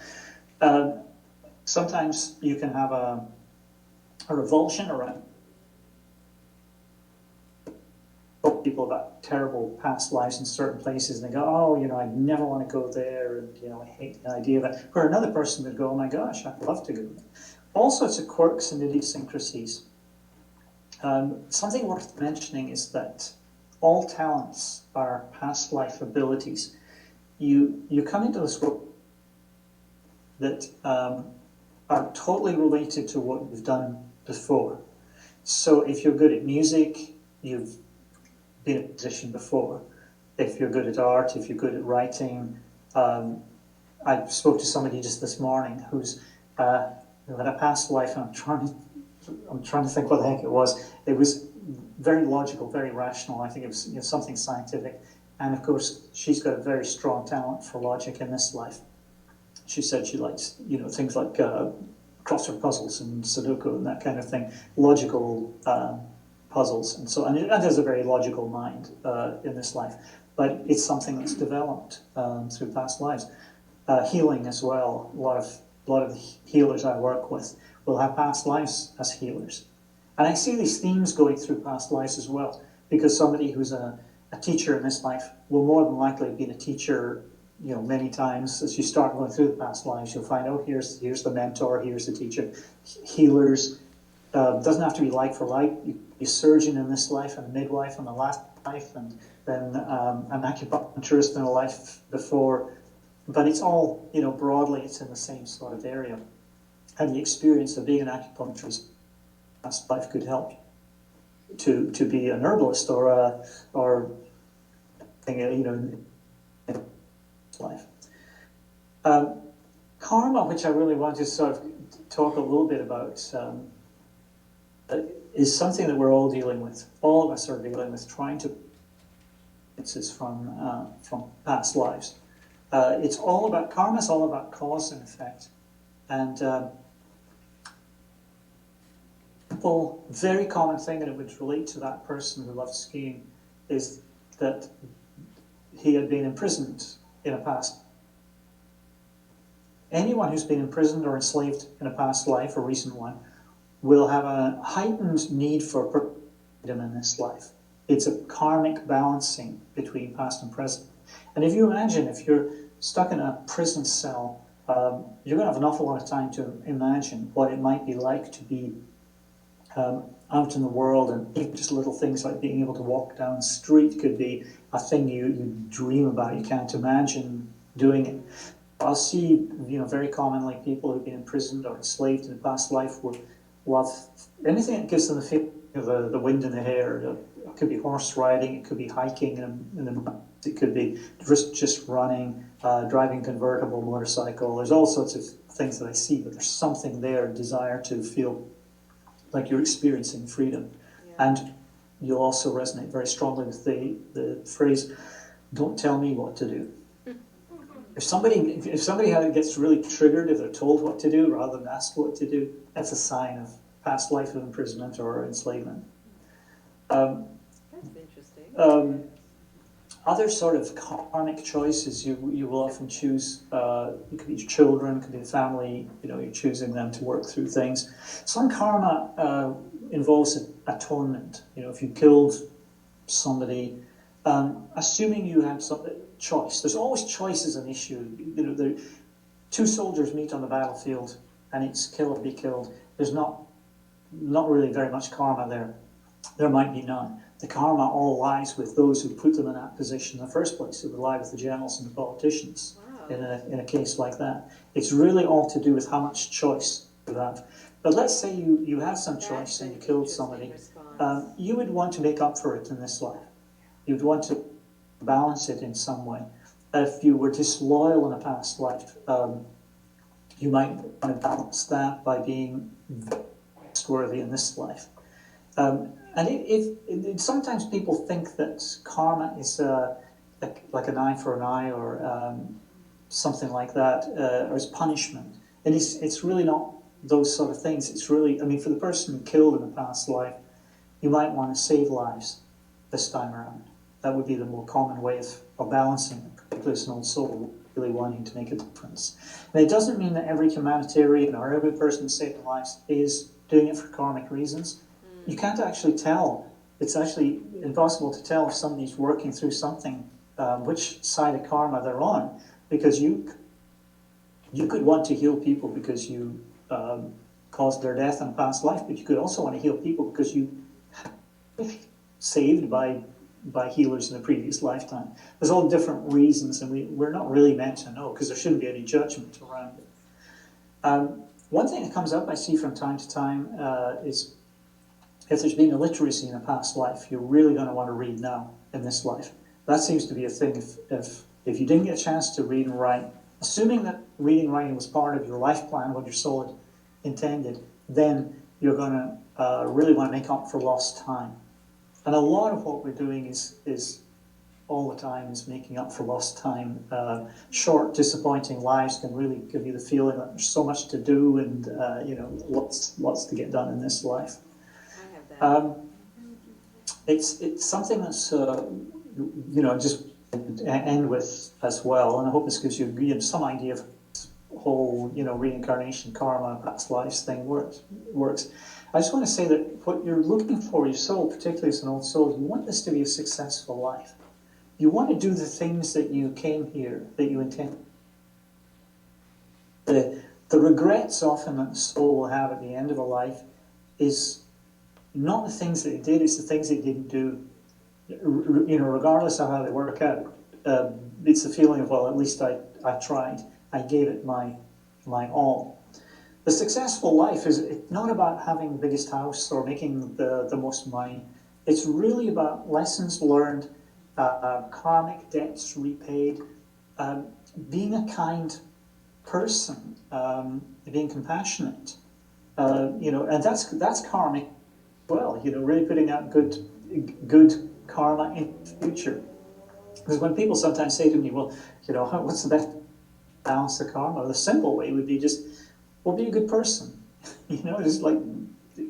[SPEAKER 2] Sometimes you can have a revulsion around people about terrible past lives in certain places, and they go, oh, I never want to go there, and I hate the idea of it. Where another person would go, oh my gosh, I'd love to go there. All sorts of quirks and idiosyncrasies. Something worth mentioning is that all talents are past life abilities. You come into this world that are totally related to what you've done before. So if you're good at music, you've been in a position before. If you're good at art, if you're good at writing, I spoke to somebody just this morning who had a past life, and I'm trying to think what the heck it was. It was very logical, very rational. I think it was something scientific, and of course she's got a very strong talent for logic in this life. She said she likes things like crossword puzzles and Sudoku and that kind of thing, logical puzzles, and it has a very logical mind in this life, but it's something that's developed through past lives. Healing as well. A lot of the healers I work with will have past lives as healers, and I see these themes going through past lives as well, because somebody who's a teacher in this life will more than likely have been a teacher many times. As you start going through the past lives, you'll find, here's the mentor, here's the teacher. Healers, doesn't have to be like for like. You be a surgeon in this life, and a midwife in the last life, and then an acupuncturist in a life before. But it's all, broadly, it's in the same sort of area. And the experience of being an acupuncturist past life could help to be an herbalist or in life. Karma, which I really want to sort of talk a little bit about, is something that we're all dealing with. All of us are dealing with, trying to from past lives. It's all about karma. Is all about cause and effect, and very common thing, and it would relate to that person who loved skiing, is that he had been imprisoned in a past. Anyone who's been imprisoned or enslaved in a past life, or recent one, will have a heightened need for freedom in this life. It's a karmic balancing between past and present. And if you imagine, if you're stuck in a prison cell, you're going to have an awful lot of time to imagine what it might be like to be out in the world, and even just little things like being able to walk down the street could be a thing you dream about. You can't imagine doing it. I'll see, very commonly people who've been imprisoned or enslaved in a past life will have anything that gives them the feeling of the wind in the hair. It could be horse riding, it could be hiking in the mountains, it could be just running, driving convertible motorcycle. There's all sorts of things that I see, but there's something there, a desire to feel like you're experiencing freedom. Yeah. And you'll also resonate very strongly with the phrase, "Don't tell me what to do." If somebody gets really triggered if they're told what to do rather than asked what to do, that's a sign of past life of imprisonment or enslavement.
[SPEAKER 3] That's interesting.
[SPEAKER 2] Other sort of karmic choices you will often choose. It could be your children, it could be the family. You're choosing them to work through things. Some karma involves atonement. If you killed somebody, assuming you had some choice. There's always choice as an issue. Two soldiers meet on the battlefield, and it's kill or be killed. There's not really very much karma there. There might be none. The karma all lies with those who put them in that position in the first place. It would lie with the generals and the politicians. Wow. in a case like that. It's really all to do with how much choice you have. But let's say you have some choice and you killed somebody. You would want to make up for it in this life. You'd want to balance it in some way. If you were disloyal in a past life, you might want to balance that by being trustworthy in this life. And sometimes people think that karma is like an eye for an eye or something like that, or as punishment. And it's really not those sort of things. It's really, for the person killed in a past life, you might want to save lives this time around. That would be the more common way of balancing it, particularly as an old soul really wanting to make a difference. And it doesn't mean that every humanitarian or every person saving lives is doing it for karmic reasons. You can't actually tell. It's actually impossible to tell if somebody's working through something, which side of karma they're on, because you could want to heal people because you caused their death in a past life, but you could also want to heal people because you saved by healers in a previous lifetime. There's all different reasons, and we're not really meant to know because there shouldn't be any judgment around it. One thing that comes up I see from time to time is if there's been illiteracy in a past life, you're really going to want to read now in this life. That seems to be a thing. If you didn't get a chance to read and write, assuming that reading and writing was part of your life plan, what your soul had intended, then you're going to really want to make up for lost time. And a lot of what we're doing is all the time is making up for lost time. Short, disappointing lives can really give you the feeling that there's so much to do and lots to get done in this life.
[SPEAKER 3] I have that.
[SPEAKER 2] It's something that's just end with as well, and I hope this gives you some idea of whole reincarnation, karma, past lives thing works. I just want to say that what you're looking for, your soul, particularly as an old soul, you want this to be a successful life. You want to do the things that you came here, that you intend. The regrets often that the soul will have at the end of a life is not the things that it did, it's the things it didn't do. Regardless of how they work out, it's the feeling of, well, at least I tried. I gave it my all. The successful life is not about having the biggest house or making the most money. It's really about lessons learned, karmic debts repaid, being a kind person, being compassionate, and that's karmic as well. Really putting out good karma in the future. Because when people sometimes say to me, well, what's the best balance of karma? The simple way would be just, be a good person. Just like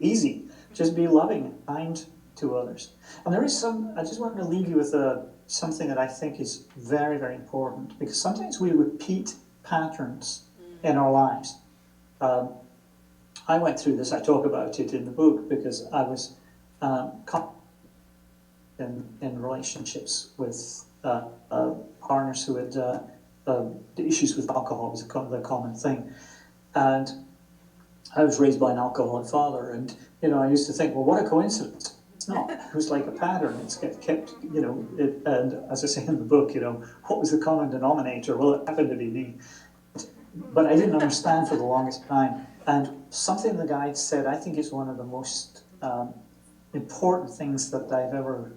[SPEAKER 2] easy. Just be loving and kind to others. And there is some, I just want to leave you with something that I think is very, very important, because sometimes we repeat patterns in our lives. I went through this, I talk about it in the book, because I was in relationships with partners who had issues with alcohol. Was the common thing. And I was raised by an alcoholic father, and I used to think, well, what a coincidence. It's not. It was like a pattern. It's kept, and as I say in the book, what was the common denominator? Well, it happened to be me. But I didn't understand for the longest time. And something the guide said, I think is one of the most important things that I've ever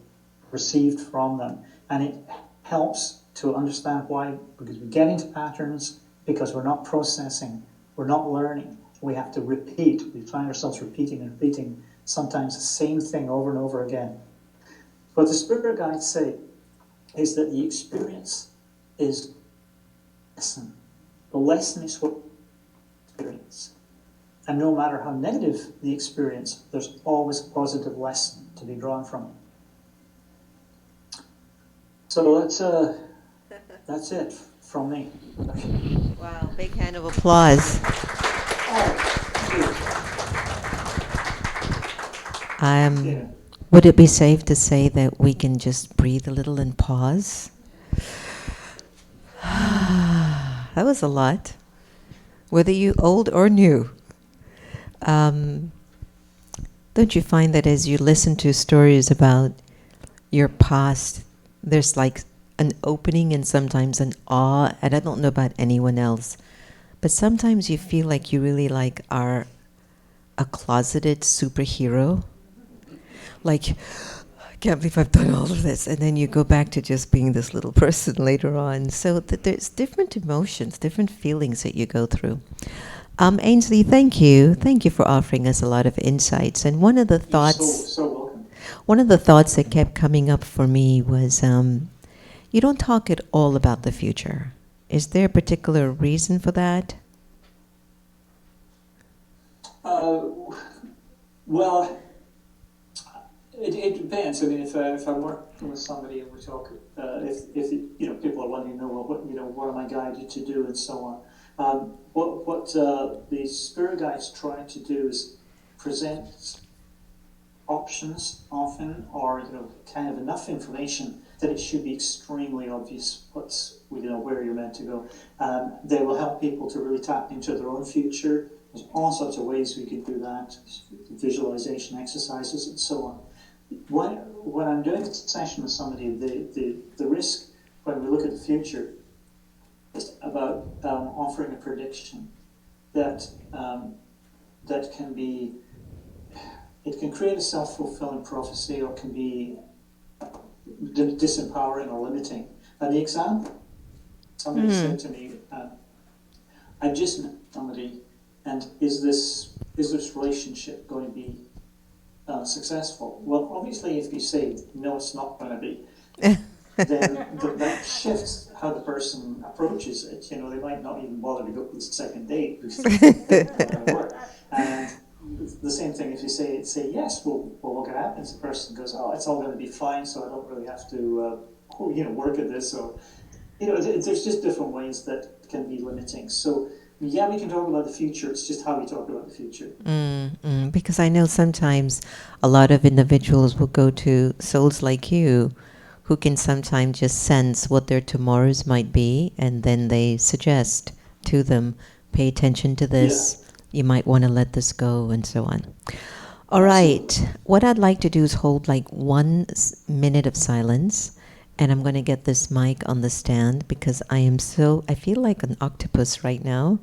[SPEAKER 2] received from them. And it helps to understand why, because we get into patterns, because we're not processing, we're not learning. We have to repeat. We find ourselves repeating and repeating sometimes the same thing over and over again. What the spirit guides say is that the experience is lesson. The lesson is what experience. And no matter how negative the experience, there's always a positive lesson to be drawn from it. So that's it from me.
[SPEAKER 1] Wow, big hand of applause. Would it be safe to say that we can just breathe a little and pause? That was a lot. Whether you old or new. Don't you find that as you listen to stories about your past, there's like an opening and sometimes an awe, and I don't know about anyone else, but sometimes you feel like you really are a closeted superhero. Like, I can't believe I've done all of this. And then you go back to just being this little person later on. So there's different emotions, different feelings that you go through. Ainsley, thank you. Thank you for offering us a lot of insights. And one of the thoughts,
[SPEAKER 2] So welcome.
[SPEAKER 1] One of the thoughts that kept coming up for me was, you don't talk at all about the future. Is there a particular reason for that?
[SPEAKER 2] Well, it depends. I mean, if I'm working with somebody and we're talking, if people are wanting to know, well, what am I guided to do, and so on. What the spirit guides try to do is present options often, or kind of enough information that it should be extremely obvious where you're meant to go. They will help people to really tap into their own future. There's all sorts of ways we can do that, visualization exercises and so on. When I'm doing a session with somebody, the risk when we look at the future is about offering a prediction that can be, it can create a self-fulfilling prophecy, or it can be disempowering or limiting. And the example, somebody said to me, I just met somebody, and is this relationship going to be successful? Well, obviously, if you say no, it's not going to be, then that shifts how the person approaches it. They might not even bother to go to the second date because it's not going to work. And the same thing if you say yes. Well, what can happen is the person goes, oh, it's all going to be fine, so I don't really have to work at this, or there's just different ways that can be limiting. So yeah, we can talk about the future. It's just how we talk about the future.
[SPEAKER 1] Because I know sometimes a lot of individuals will go to souls like you who can sometimes just sense what their tomorrows might be, and then they suggest to them, pay attention to this, you might want to let this go, and so on. All right, what I'd like to do is hold like 1 minute of silence, and I'm going to get this mic on the stand because I feel like an octopus right now.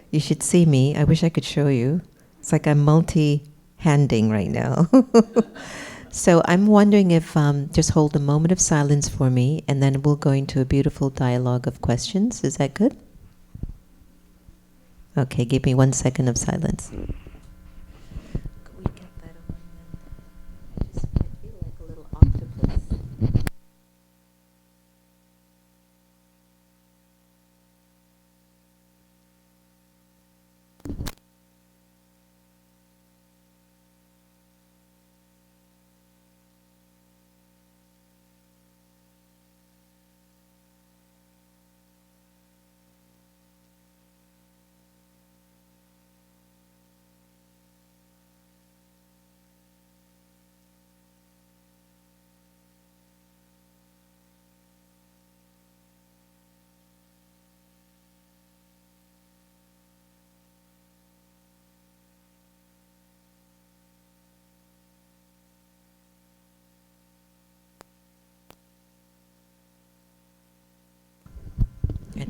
[SPEAKER 1] You should see me. I wish I could show you. It's like I'm multi-handing right now. So I'm wondering if, just hold a moment of silence for me, and then we'll go into a beautiful dialogue of questions. Is that good? Okay, give me 1 second of silence. Can we get that on then? I feel like a little octopus.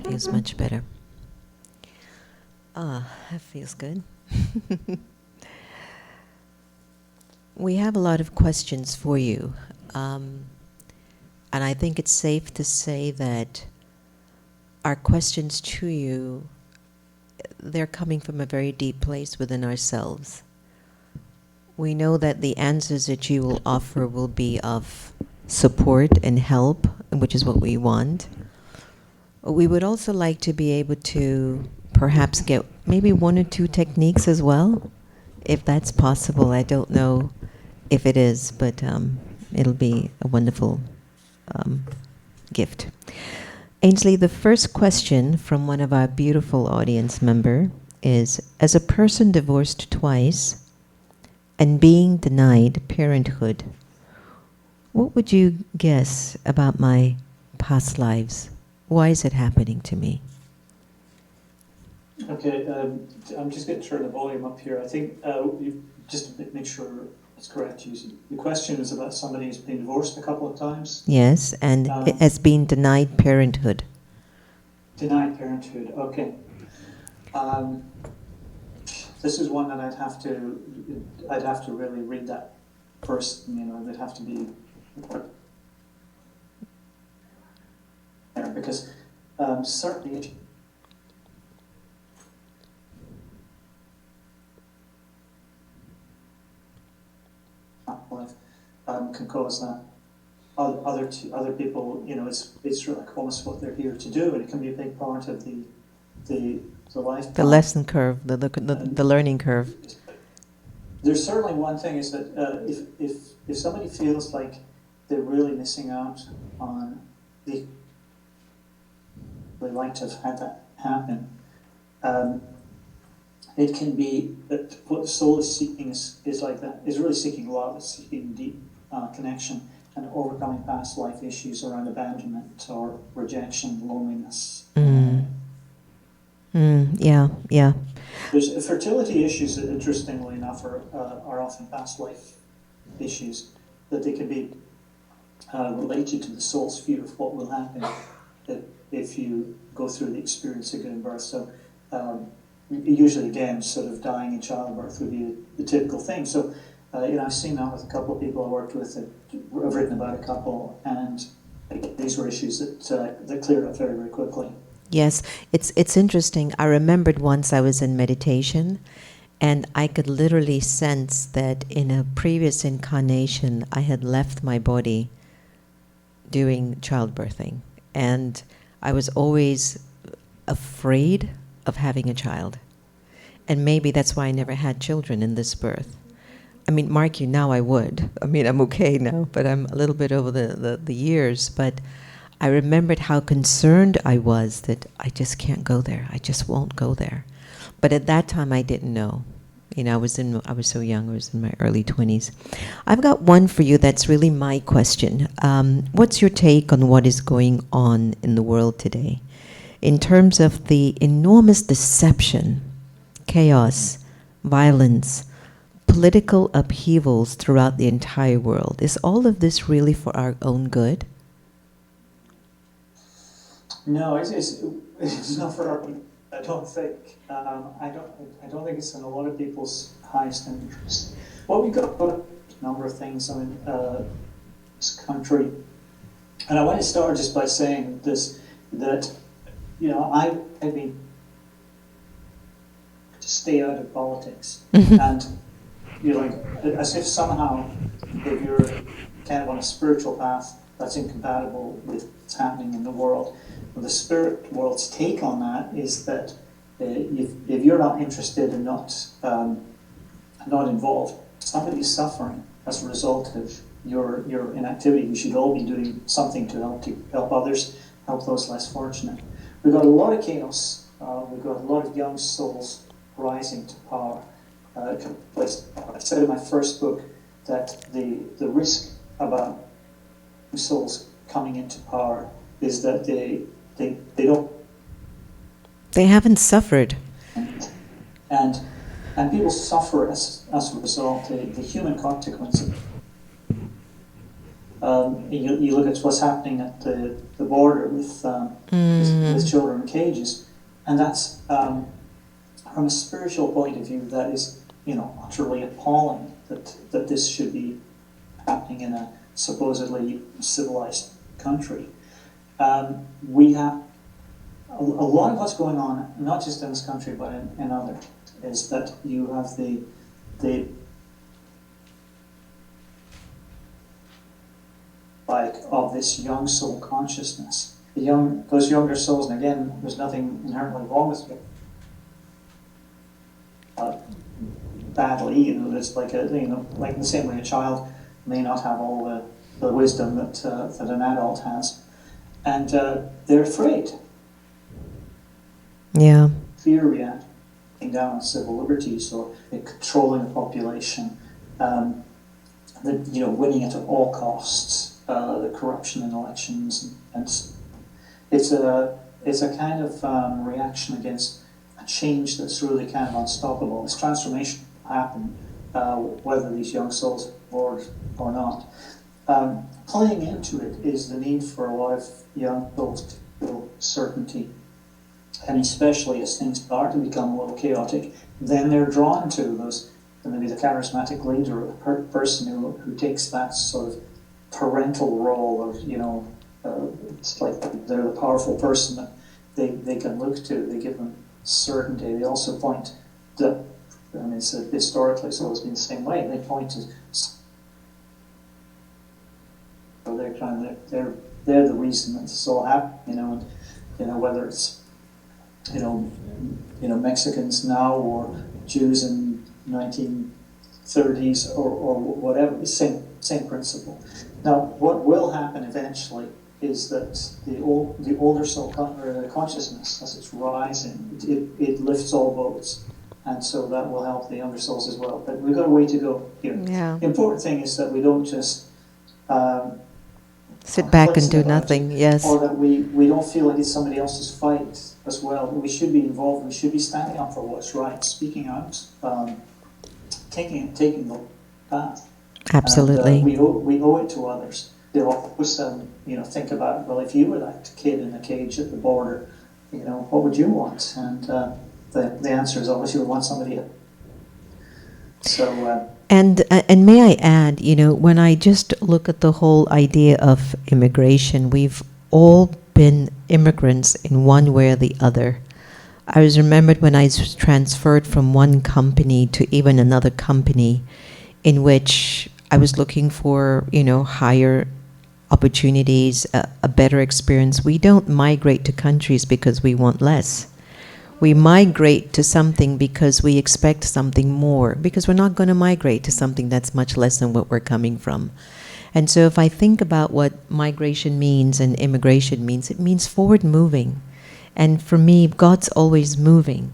[SPEAKER 1] Feels much better. Ah, that feels good. We have a lot of questions for you. And I think it's safe to say that our questions to you, they're coming from a very deep place within ourselves. We know that the answers that you will offer will be of support and help, which is what we want. We would also like to be able to perhaps get maybe one or two techniques as well, if that's possible. I don't know if it is, but it'll be a wonderful gift. Ainslie, the first question from one of our beautiful audience member is, as a person divorced twice and being denied parenthood, what would you guess about my past lives? Why is it happening to me?
[SPEAKER 2] Okay, I'm just going to turn the volume up here. I think just to make sure it's correct. The question is about somebody who's been divorced a couple of times.
[SPEAKER 1] Yes, and has been denied parenthood.
[SPEAKER 2] Denied parenthood. Okay. This is one that I'd have to really read that first. You know, there'd have to be there because certainly. Can cause that. Other people, you know, it's like almost what they're here to do, and it can be a big part of the life.
[SPEAKER 1] The lesson curve, the learning curve.
[SPEAKER 2] There's certainly one thing is that if somebody feels like they're really missing out on they'd like to have had that happen. It can be that what the soul is seeking is like that, is really seeking love, it's seeking deep connection and overcoming past life issues around abandonment or rejection, loneliness.
[SPEAKER 1] Yeah.
[SPEAKER 2] There's fertility issues that, interestingly enough, are often past life issues, that they can be related to the soul's fear of what will happen if you go through the experience of giving birth. So usually, again, sort of dying in childbirth would be the typical thing. So, I've seen that with a couple of people I worked with. I've written about a couple, and these were issues that cleared up very, very quickly.
[SPEAKER 1] Yes, it's interesting. I remembered once I was in meditation, and I could literally sense that in a previous incarnation, I had left my body doing childbirthing, and I was always afraid of having a child. And maybe that's why I never had children in this birth. I mean, mark you, now I would. I mean, I'm okay now, but I'm a little bit over the years. But I remembered how concerned I was that I just can't go there. I just won't go there. But at that time, I didn't know. You know, I was so young. I was in my early 20s. I've got one for you that's really my question. What's your take on what is going on in the world today in terms of the enormous deception, chaos, violence, political upheavals throughout the entire world? Is all of this really for our own good?
[SPEAKER 2] No, it's not for our own. I don't think. I don't think it's in a lot of people's highest interest. Well, we've got a number of things in this country, and I want to start just by saying this: that I've been to stay out of politics, and as if somehow, if you're kind of on a spiritual path, that's incompatible with what's happening in the world. Well, the spirit world's take on that is that if you're not interested and not involved, somebody's suffering as a result of your inactivity. We should all be doing something to help others, help those less fortunate. We've got a lot of chaos. We've got a lot of young souls rising to power. I said in my first book that the risk about souls coming into power is that they don't.
[SPEAKER 1] They haven't suffered.
[SPEAKER 2] And people suffer as a result. The human consequence You look at what's happening at the border with children in cages, and that's from a spiritual point of view, that is, utterly appalling that this should be happening in a supposedly civilized country. We have a lot of what's going on, not just in this country but in other, is that you have the of this young soul consciousness, those younger souls, and again, there's nothing inherently wrong with it. Badly, it's like like in the same way a child may not have all the wisdom that an adult has, and they're afraid.
[SPEAKER 1] Yeah.
[SPEAKER 2] Fear reacting down on civil liberties, or controlling the population, winning at all costs, the corruption in elections, and it's a kind of reaction against a change that's really kind of unstoppable. This transformation will happen, whether these young souls are bored or not. Playing into it is the need for a lot of young souls to feel certainty, and especially as things start to become a little chaotic, then they're drawn to those, maybe the charismatic leader, or the person who takes that sort of parental role of, it's like they're the powerful person that they can look to. They give them certainty. They also point to, historically it's always been the same way. They point to, so they're the reason that this all happened, and whether it's Mexicans now or Jews in 1930s or whatever, same principle. Now, what will happen eventually is that the older soul consciousness, as it's rising, it lifts all boats, and so that will help the younger souls as well. But we've got a way to go here.
[SPEAKER 1] Yeah.
[SPEAKER 2] The important thing is that we don't just
[SPEAKER 1] sit back and do nothing. Yes.
[SPEAKER 2] Or that we don't feel like it's somebody else's fight as well. We should be involved. We should be standing up for what's right, speaking out, taking the path.
[SPEAKER 1] Absolutely.
[SPEAKER 2] And, we owe it to others. They always think about, well, if you were that kid in a cage at the border, what would you want? And the answer is always you would want somebody else. So.
[SPEAKER 1] And may I add, when I just look at the whole idea of immigration, we've all been immigrants in one way or the other. I was remembered when I was transferred from one company to even another company, in which I was looking for, higher opportunities, a better experience. We don't migrate to countries because we want less. We migrate to something because we expect something more, because we're not going to migrate to something that's much less than what we're coming from. And so if I think about what migration means and immigration means, it means forward moving. And for me, God's always moving.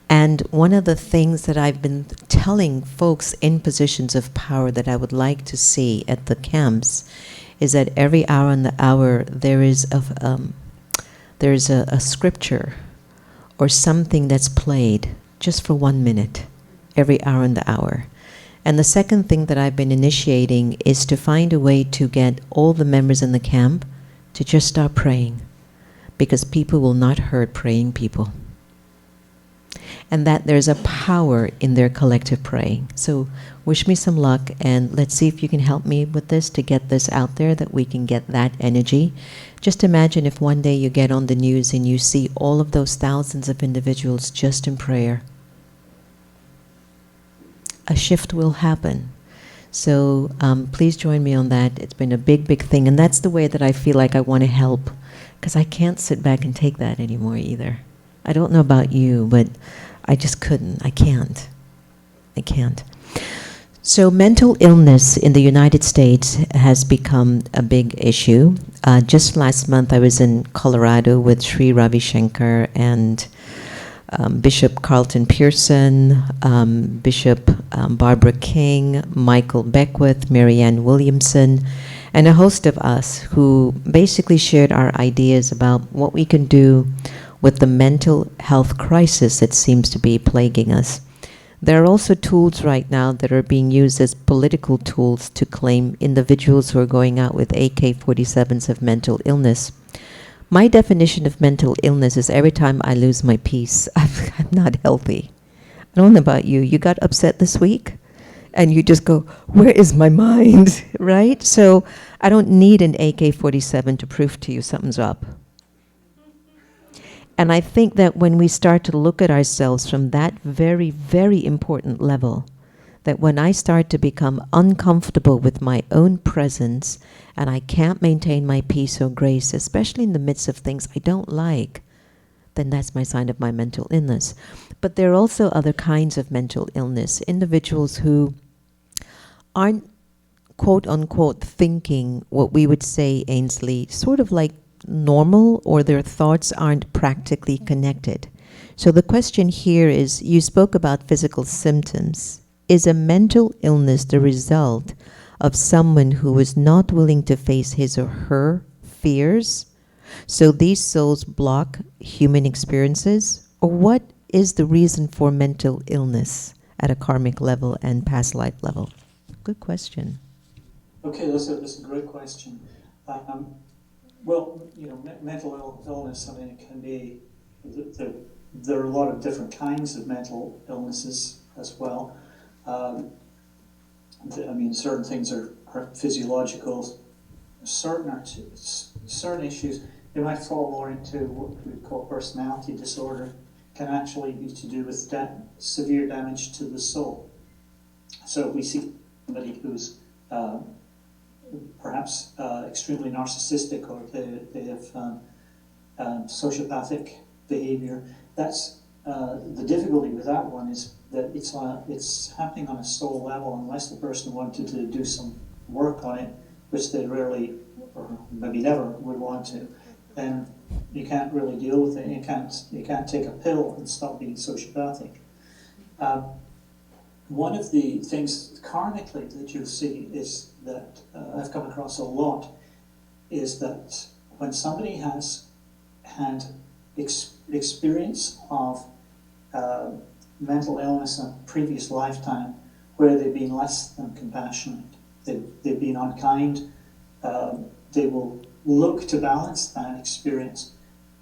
[SPEAKER 1] And one of the things that I've been telling folks in positions of power that I would like to see at the camps is that every hour on the hour there is a scripture or something that's played just for 1 minute, every hour on the hour. And the second thing that I've been initiating is to find a way to get all the members in the camp to just start praying, because people will not hurt praying people. And that there's a power in their collective praying. So wish me some luck, and let's see if you can help me with this to get this out there, that we can get that energy. Just imagine if one day you get on the news and you see all of those thousands of individuals just in prayer. A shift will happen. So please join me on that. It's been a big, big thing. And that's the way that I feel like I want to help, because I can't sit back and take that anymore either. I don't know about you, but I just couldn't. I can't. So mental illness in the United States has become a big issue. Just last month I was in Colorado with Sri Ravi Shankar and Bishop Carlton Pearson, Bishop Barbara King, Michael Beckwith, Marianne Williamson, and a host of us who basically shared our ideas about what we can do with the mental health crisis that seems to be plaguing us. There are also tools right now that are being used as political tools to claim individuals who are going out with AK-47s of mental illness. My definition of mental illness is every time I lose my peace, I'm not healthy. I don't know about you. You got upset this week? And you just go, where is my mind, right? So I don't need an AK-47 to prove to you something's up. And I think that when we start to look at ourselves from that very, very important level, that when I start to become uncomfortable with my own presence and I can't maintain my peace or grace, especially in the midst of things I don't like, then that's my sign of my mental illness. But there are also other kinds of mental illness. Individuals who aren't, quote unquote, thinking what we would say, Ainslie, sort of like normal, or their thoughts aren't practically connected. So the question here is, you spoke about physical symptoms. Is a mental illness the result of someone who is not willing to face his or her fears? So these souls block human experiences? Or what is the reason for mental illness at a karmic level and past life level? Good question.
[SPEAKER 2] Okay, that's a great question. Well, mental illness, I mean, it can be, there are a lot of different kinds of mental illnesses as well. I mean, certain things are physiological, certain issues, they might fall more into what we call personality disorder, can actually be to do with severe damage to the soul. So we see somebody who's perhaps extremely narcissistic, or they have sociopathic behavior. That's the difficulty with that one, is that it's happening on a soul level. Unless the person wanted to do some work on it, which they rarely or maybe never would want to, then you can't really deal with it. You can't take a pill and stop being sociopathic. One of the things karmically that you'll see is that I've come across a lot, is that when somebody has had experience of mental illness in a previous lifetime, where they've been less than compassionate, they've been unkind, they will look to balance that experience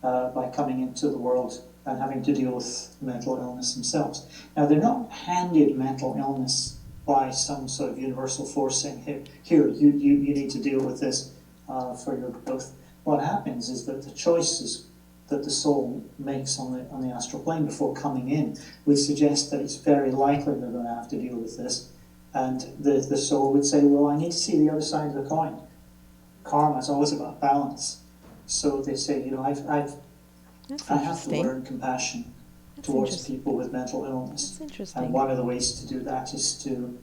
[SPEAKER 2] by coming into the world and having to deal with mental illness themselves. Now, they're not handed mental illness by some sort of universal force saying, here, you need to deal with this for your growth. What happens is that the choices that the soul makes on the astral plane before coming in, we suggest that it's very likely they're going to have to deal with this. And the soul would say, well, I need to see the other side of the coin. Karma is always about balance. So they say, I have to learn compassion towards people with mental illness.
[SPEAKER 1] That's interesting.
[SPEAKER 2] And one of the ways to do that is to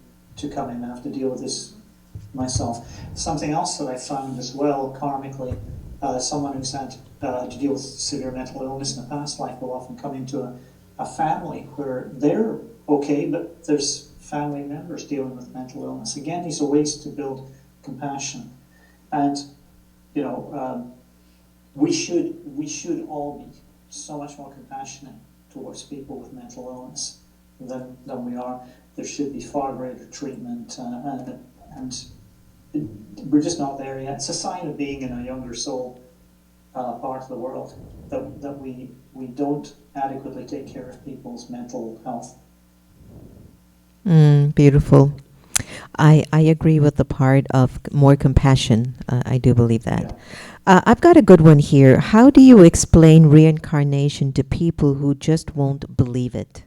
[SPEAKER 2] come in and have to deal with this myself. Something else that I found as well, karmically, someone who's had to deal with severe mental illness in the past life will often come into a family where they're okay, but there's family members dealing with mental illness. Again, these are ways to build compassion. And, we should all be so much more compassionate towards people with mental illness than we are. There should be far greater treatment, and we're just not there yet. It's a sign of being in a younger soul part of the world that we don't adequately take care of people's mental health.
[SPEAKER 1] Beautiful. I agree with the part of more compassion. I do believe that.
[SPEAKER 2] Yeah.
[SPEAKER 1] I've got a good one here. How do you explain reincarnation to people who just won't believe it?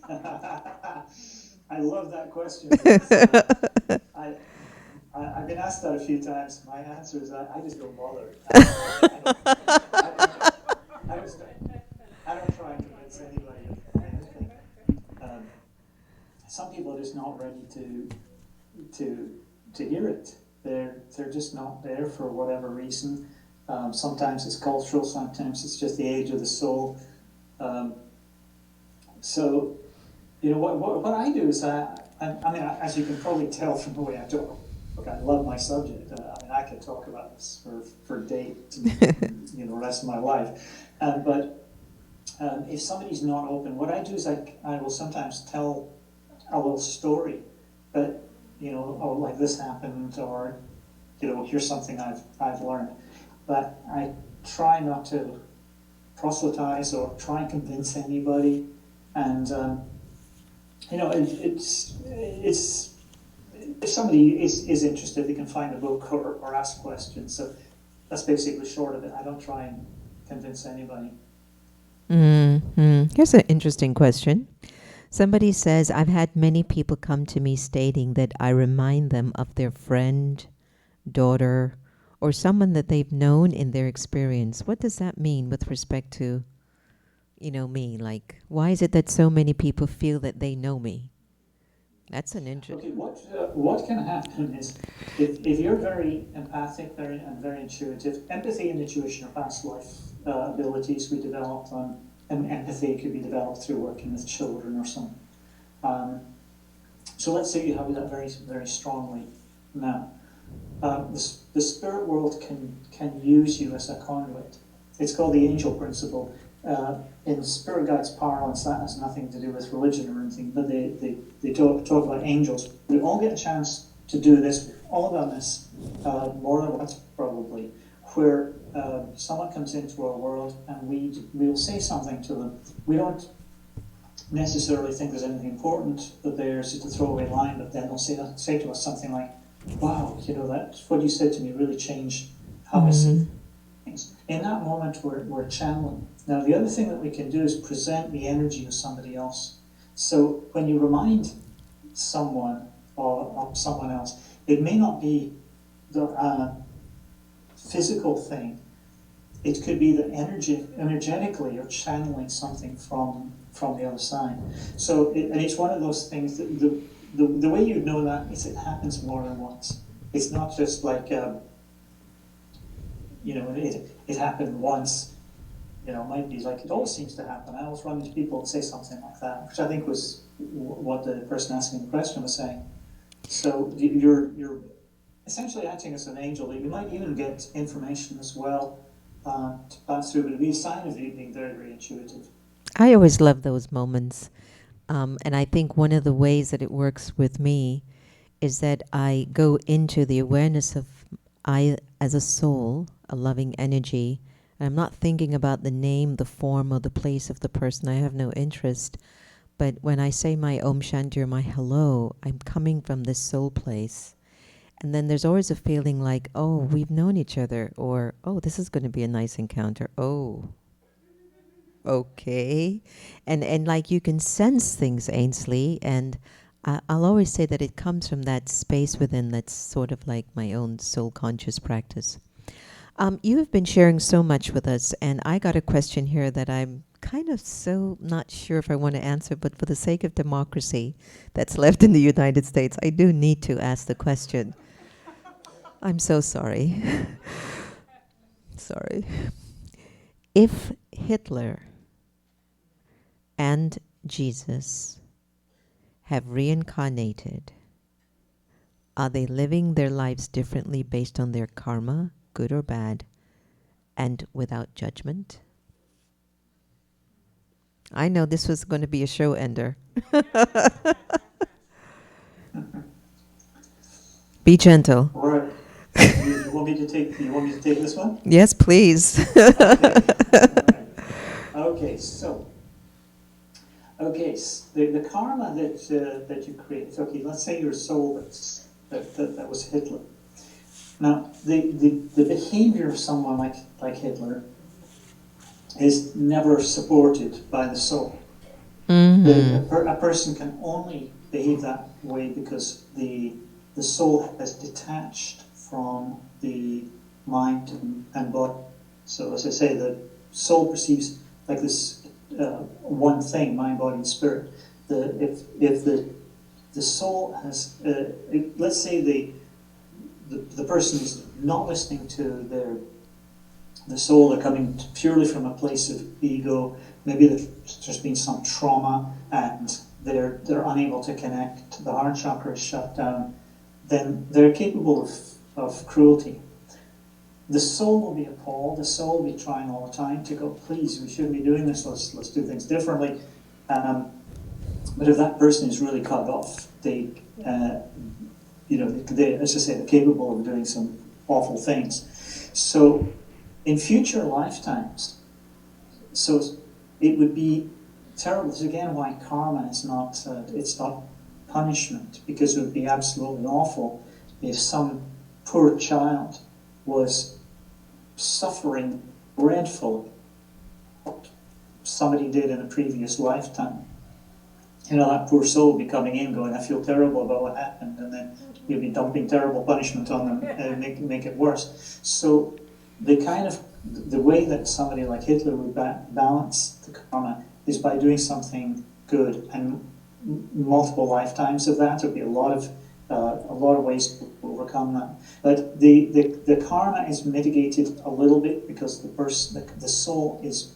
[SPEAKER 2] I love that question. I've been asked that a few times. My answer is I just don't bother. I don't try and convince anybody of anything. Some people are just not ready to hear it. They're just not there for whatever reason. Sometimes it's cultural, sometimes it's just the age of the soul. So, what I do is as you can probably tell from the way I talk, look, I love my subject. I could talk about this for days, the rest of my life. But if somebody's not open, what I do is I will sometimes tell a little story, but oh, like this happened, or here's something I've learned. But I try not to proselytize or try and convince anybody, and it's if somebody is interested, they can find a book or ask questions. So that's basically short of it. I don't try and convince anybody.
[SPEAKER 1] Here's an interesting question. Somebody says, I've had many people come to me stating that I remind them of their friend, daughter, or someone that they've known in their experience. What does that mean with respect to, me? Like, why is it that so many people feel that they know me? That's an interesting...
[SPEAKER 2] Okay, what can happen is, if you're very empathic and very intuitive, empathy and intuition are past life abilities we developed on, and empathy could be developed through working with children or something. So let's say you have that very, very strongly now. The spirit world can use you as a conduit. It's called the angel principle. In spirit guides parlance, that has nothing to do with religion or anything, but they talk about angels. We all get a chance to do this. We've all done this more than once, probably, where someone comes into our world and we'll say something to them. We don't necessarily think there's anything important that there's just a throwaway line, but then they'll say to us something like, wow, that what you said to me really changed how I see things. In that moment, we're channeling. Now, the other thing that we can do is present the energy of somebody else. So when you remind someone of someone else, it may not be the physical thing. It could be that energetically you're channeling something from the other side. So, and it's one of those things that the way you know that is it happens more than once. It's not just like, it happened once. It might be like, it always seems to happen. I always run into people and say something like that, which I think was what the person asking the question was saying. So you're essentially acting as an angel. You might even get information as well to pass through, but it'd be a sign of you being very, very intuitive.
[SPEAKER 1] I always love those moments. And I think one of the ways that it works with me is that I go into the awareness of I as a soul, a loving energy. And I'm not thinking about the name, the form, or the place of the person. I have no interest. But when I say my Om Shanti or my hello, I'm coming from this soul place. And then there's always a feeling like, oh, we've known each other, or, oh, this is going to be a nice encounter. Oh, okay. And like you can sense things, Ainslie, and I'll always say that it comes from that space within that's sort of like my own soul conscious practice. You have been sharing so much with us, and I got a question here that I'm kind of so not sure if I want to answer, but for the sake of democracy that's left in the United States, I do need to ask the question. I'm so sorry. Sorry. If Hitler and Jesus have reincarnated, are they living their lives differently based on their karma, good or bad, and without judgment? I know this was going to be a show ender. Be gentle.
[SPEAKER 2] All right. You want me to take this one?
[SPEAKER 1] Yes, please.
[SPEAKER 2] Okay, so the karma that you create. Okay, let's say your soul that was Hitler. Now, the behavior of someone like Hitler is never supported by the soul.
[SPEAKER 1] Mm-hmm.
[SPEAKER 2] A person can only behave that way because the soul has detached from the mind and body. So, as I say, the soul perceives like this one thing, mind, body, and spirit. If the soul has, let's say the person is not listening to the soul, they're coming purely from a place of ego. Maybe there's been some trauma and they're unable to connect. The heart chakra is shut down. Then they're capable of cruelty. the soul will be appalled. The soul will be trying all the time to go, please, we shouldn't be doing this. Let's do things differently. But if that person is really cut off, they, as I say, they're capable of doing some awful things. So, in future lifetimes, so it would be terrible. This is again why karma is not. It's not punishment, because it would be absolutely awful if some poor child was suffering dreadfully what somebody did in a previous lifetime. That poor soul would be coming in going, I feel terrible about what happened, and then you'll be dumping terrible punishment on them and make it worse. So the way that somebody like Hitler would balance the karma is by doing something good, and multiple lifetimes of that. There'd be a lot of ways to overcome that. But the karma is mitigated a little bit because the soul is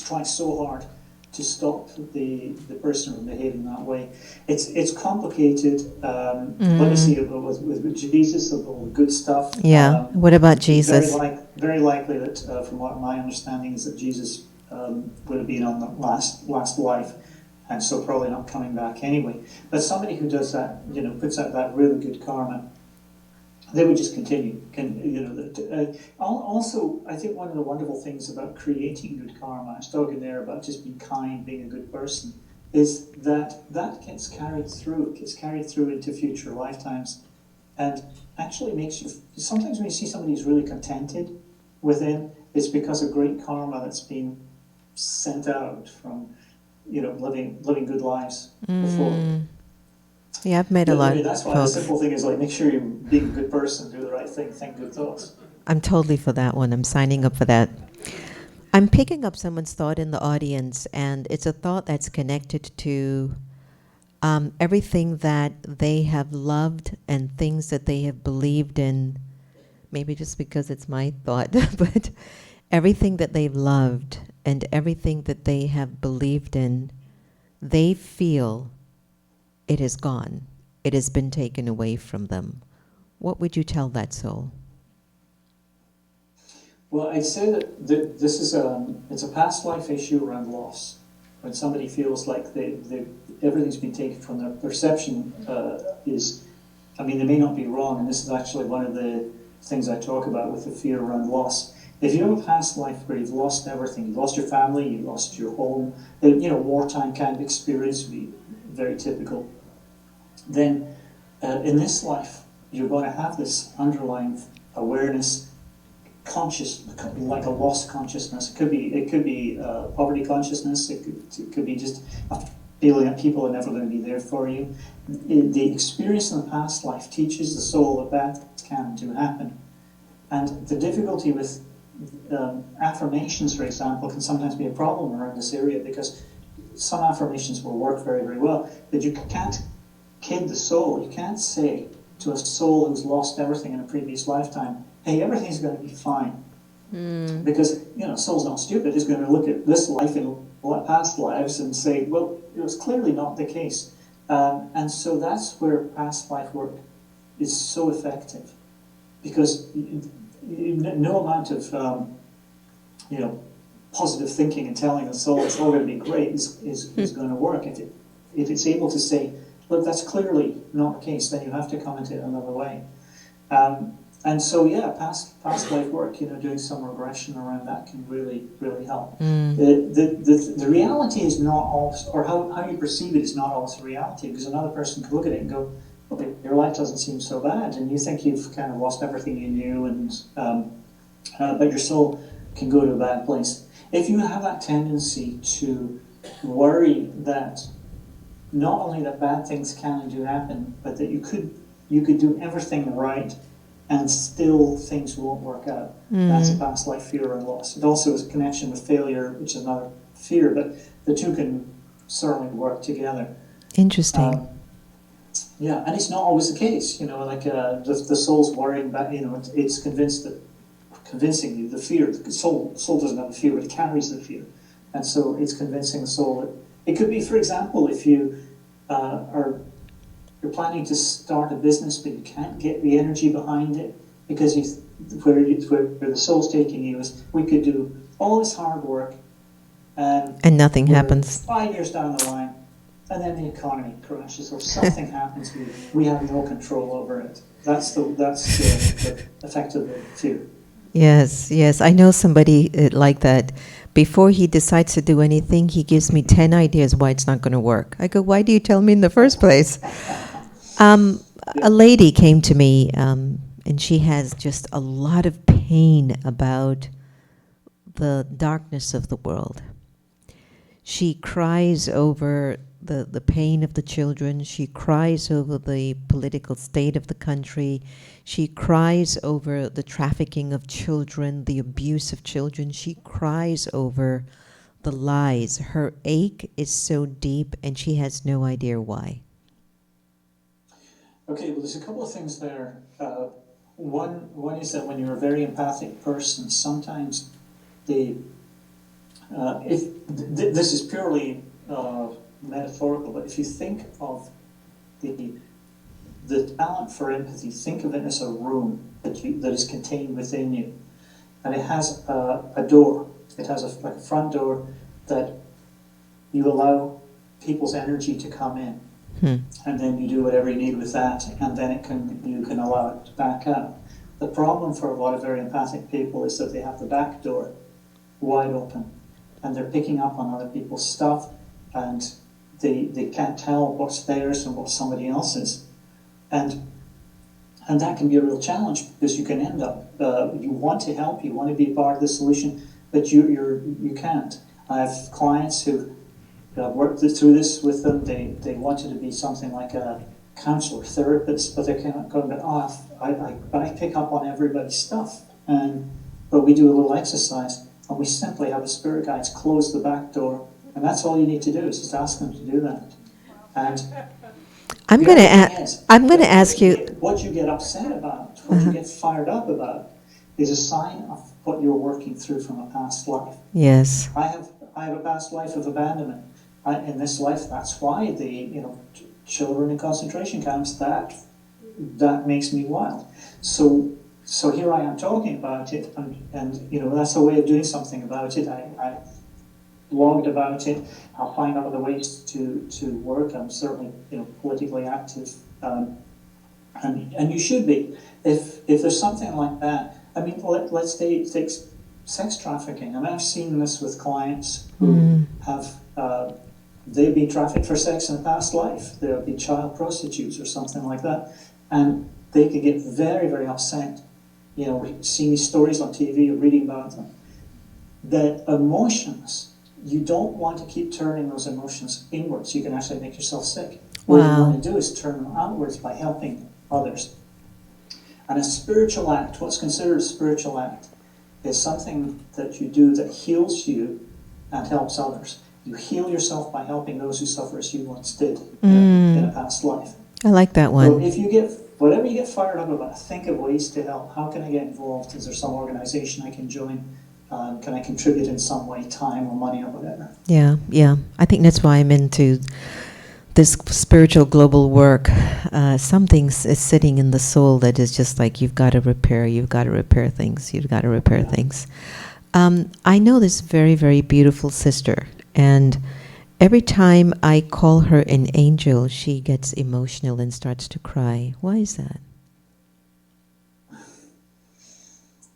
[SPEAKER 2] trying so hard to stop the person from behaving that way. It's complicated. Let me see, with Jesus, all the good stuff.
[SPEAKER 1] Yeah. What about Jesus?
[SPEAKER 2] Very likely that, from what my understanding is, that Jesus would have been on the last life, and so probably not coming back anyway. But somebody who does that, puts out that really good karma, they would just continue. Also, I think one of the wonderful things about creating good karma, I was talking there about just being kind, being a good person, is that gets carried through. It gets carried through into future lifetimes, and actually makes you. Sometimes when you see somebody who's really contented within, it's because of great karma that's been sent out from, living good lives before.
[SPEAKER 1] Yeah, I've made a lot.
[SPEAKER 2] That's why the simple thing is make sure you're being a good person, do the right thing, think good thoughts.
[SPEAKER 1] I'm totally for that one. I'm signing up for that. I'm picking up someone's thought in the audience, and it's a thought that's connected to everything that they have loved and things that they have believed in. Maybe just because it's my thought, but everything that they've loved and everything that they have believed in, they feel it is gone. It has been taken away from them. What would you tell that soul?
[SPEAKER 2] Well, I'd say that this is it's a past life issue around loss. When somebody feels like everything's been taken from their perception they may not be wrong, and this is actually one of the things I talk about with the fear around loss. If you have a past life where you've lost everything, you've lost your family, you lost your home, wartime kind of experience would be very typical, then in this life you're going to have this underlying awareness, conscious, like a lost consciousness. It could be poverty consciousness. It could be just a feeling that people are never going to be there for you. The experience in the past life teaches the soul that bad things can and do happen, and the difficulty with affirmations, for example, can sometimes be a problem around this area, because some affirmations will work very, very well, but you can't kid the soul. You can't say to a soul who's lost everything in a previous lifetime, hey, everything's going to be fine. Because, soul's not stupid. It's going to look at this life in past lives and say, well, it was clearly not the case. And so that's where past life work is so effective, because no amount of, positive thinking and telling the soul it's all going to be great is going to work. If it's able to say, look, that's clearly not the case, then you have to come at it another way. And so, past life work, doing some regression around that can really, really help. The reality is not always, or how you perceive it is not always the reality, because another person could look at it and go, well, your life doesn't seem so bad, and you think you've kind of lost everything you knew, and but your soul can go to a bad place. If you have that tendency to worry that not only that bad things can and do happen, but that you could do everything right and still things won't work out. That's a past life fear and loss. It also is a connection with failure, which is another fear, but the two can certainly work together.
[SPEAKER 1] Interesting.
[SPEAKER 2] And it's not always the case. The soul's worrying about, it's convincing you, the fear. The soul doesn't have the fear, but it carries the fear. And so it's convincing the soul that it could be, for example, if you are you're planning to start a business, but you can't get the energy behind it because where the soul's taking you is, we could do all this hard work
[SPEAKER 1] and nothing happens.
[SPEAKER 2] 5 years down the line, and then the economy crashes or something happens. We have no control over it. That's the effect of the fear.
[SPEAKER 1] Yes. I know somebody like that. Before he decides to do anything, he gives me 10 ideas why it's not going to work. I go, why do you tell me in the first place? A lady came to me, and she has just a lot of pain about the darkness of the world. She cries over the pain of the children. She cries over the political state of the country. She cries over the trafficking of children, the abuse of children. She cries over the lies. Her ache is so deep, and she has no idea why.
[SPEAKER 2] Okay, well, there's a couple of things there. One is that when you're a very empathic person, sometimes this is purely metaphorical, but if you think of the talent for empathy, think of it as a room that is contained within you, and it has a door. It has like a front door that you allow people's energy to come in, and then you do whatever you need with that, and then you can allow it to back out. The problem for a lot of very empathic people is that they have the back door wide open, and they're picking up on other people's stuff, and they can't tell what's theirs and what's somebody else's, and that can be a real challenge because you can end up you want to help, you want to be part of the solution, but you can't. I have clients who worked through this with them. They wanted to be something like a counselor, therapist, but they can't go, I pick up on everybody's stuff, but we do a little exercise. And we simply have the spirit guides close the back door, and that's all you need to do is just ask them to do that. And
[SPEAKER 1] I'm going to ask you
[SPEAKER 2] what you get upset about, what you get fired up about, is a sign of what you're working through from a past life.
[SPEAKER 1] Yes.
[SPEAKER 2] I have a past life of abandonment. In this life, that's why the children in concentration camps, that makes me wild. So here I am talking about it, and that's a way of doing something about it. I blogged about it. I'll find other ways to work. I'm certainly politically active, and you should be. If there's something like that, I mean, let's take sex trafficking. I mean, I've seen this with clients who have they've been trafficked for sex in a past life. They'll be child prostitutes or something like that, and they could get very, very upset. Seeing these stories on TV or reading about them. The emotions, you don't want to keep turning those emotions inwards. You can actually make yourself sick. What you want to do is turn them outwards by helping others. And a spiritual act, what's considered a spiritual act, is something that you do that heals you and helps others. You heal yourself by helping those who suffer as you once did in a past life.
[SPEAKER 1] I like that one.
[SPEAKER 2] So if you whatever you get fired up about, think of ways to help. How can I get involved? Is there some organization I can join? Can I contribute in some way, time or money or whatever?
[SPEAKER 1] Yeah. I think that's why I'm into this spiritual global work. Something is sitting in the soul that is just like, you've got to repair things. I know this very, very beautiful sister, and every time I call her an angel, she gets emotional and starts to cry. Why is that?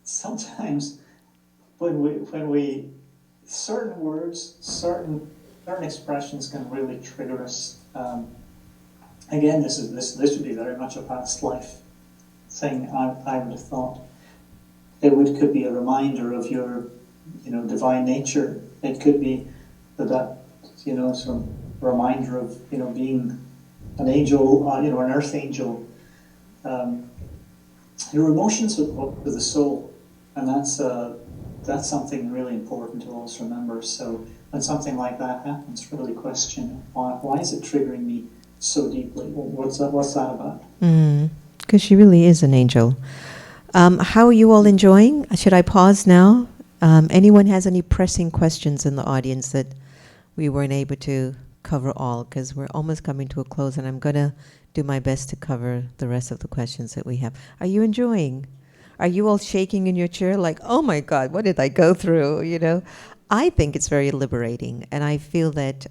[SPEAKER 2] Sometimes when we certain words, certain expressions can really trigger us. Again, this would be very much a past life thing. I would have thought could be a reminder of your divine nature. It could be that some reminder of being an angel, an earth angel. Your emotions with the soul, and that's something really important to always remember. So when something like that happens, really question why is it triggering me so deeply? What's that about?
[SPEAKER 1] Because she really is an angel. How are you all enjoying? Should I pause now? Anyone has any pressing questions in the audience that we weren't able to cover all? Because we're almost coming to a close, and I'm going to do my best to cover the rest of the questions that we have. Are you enjoying? Are you all shaking in your chair like, oh my God, what did I go through? You know, I think it's very liberating, and I feel that,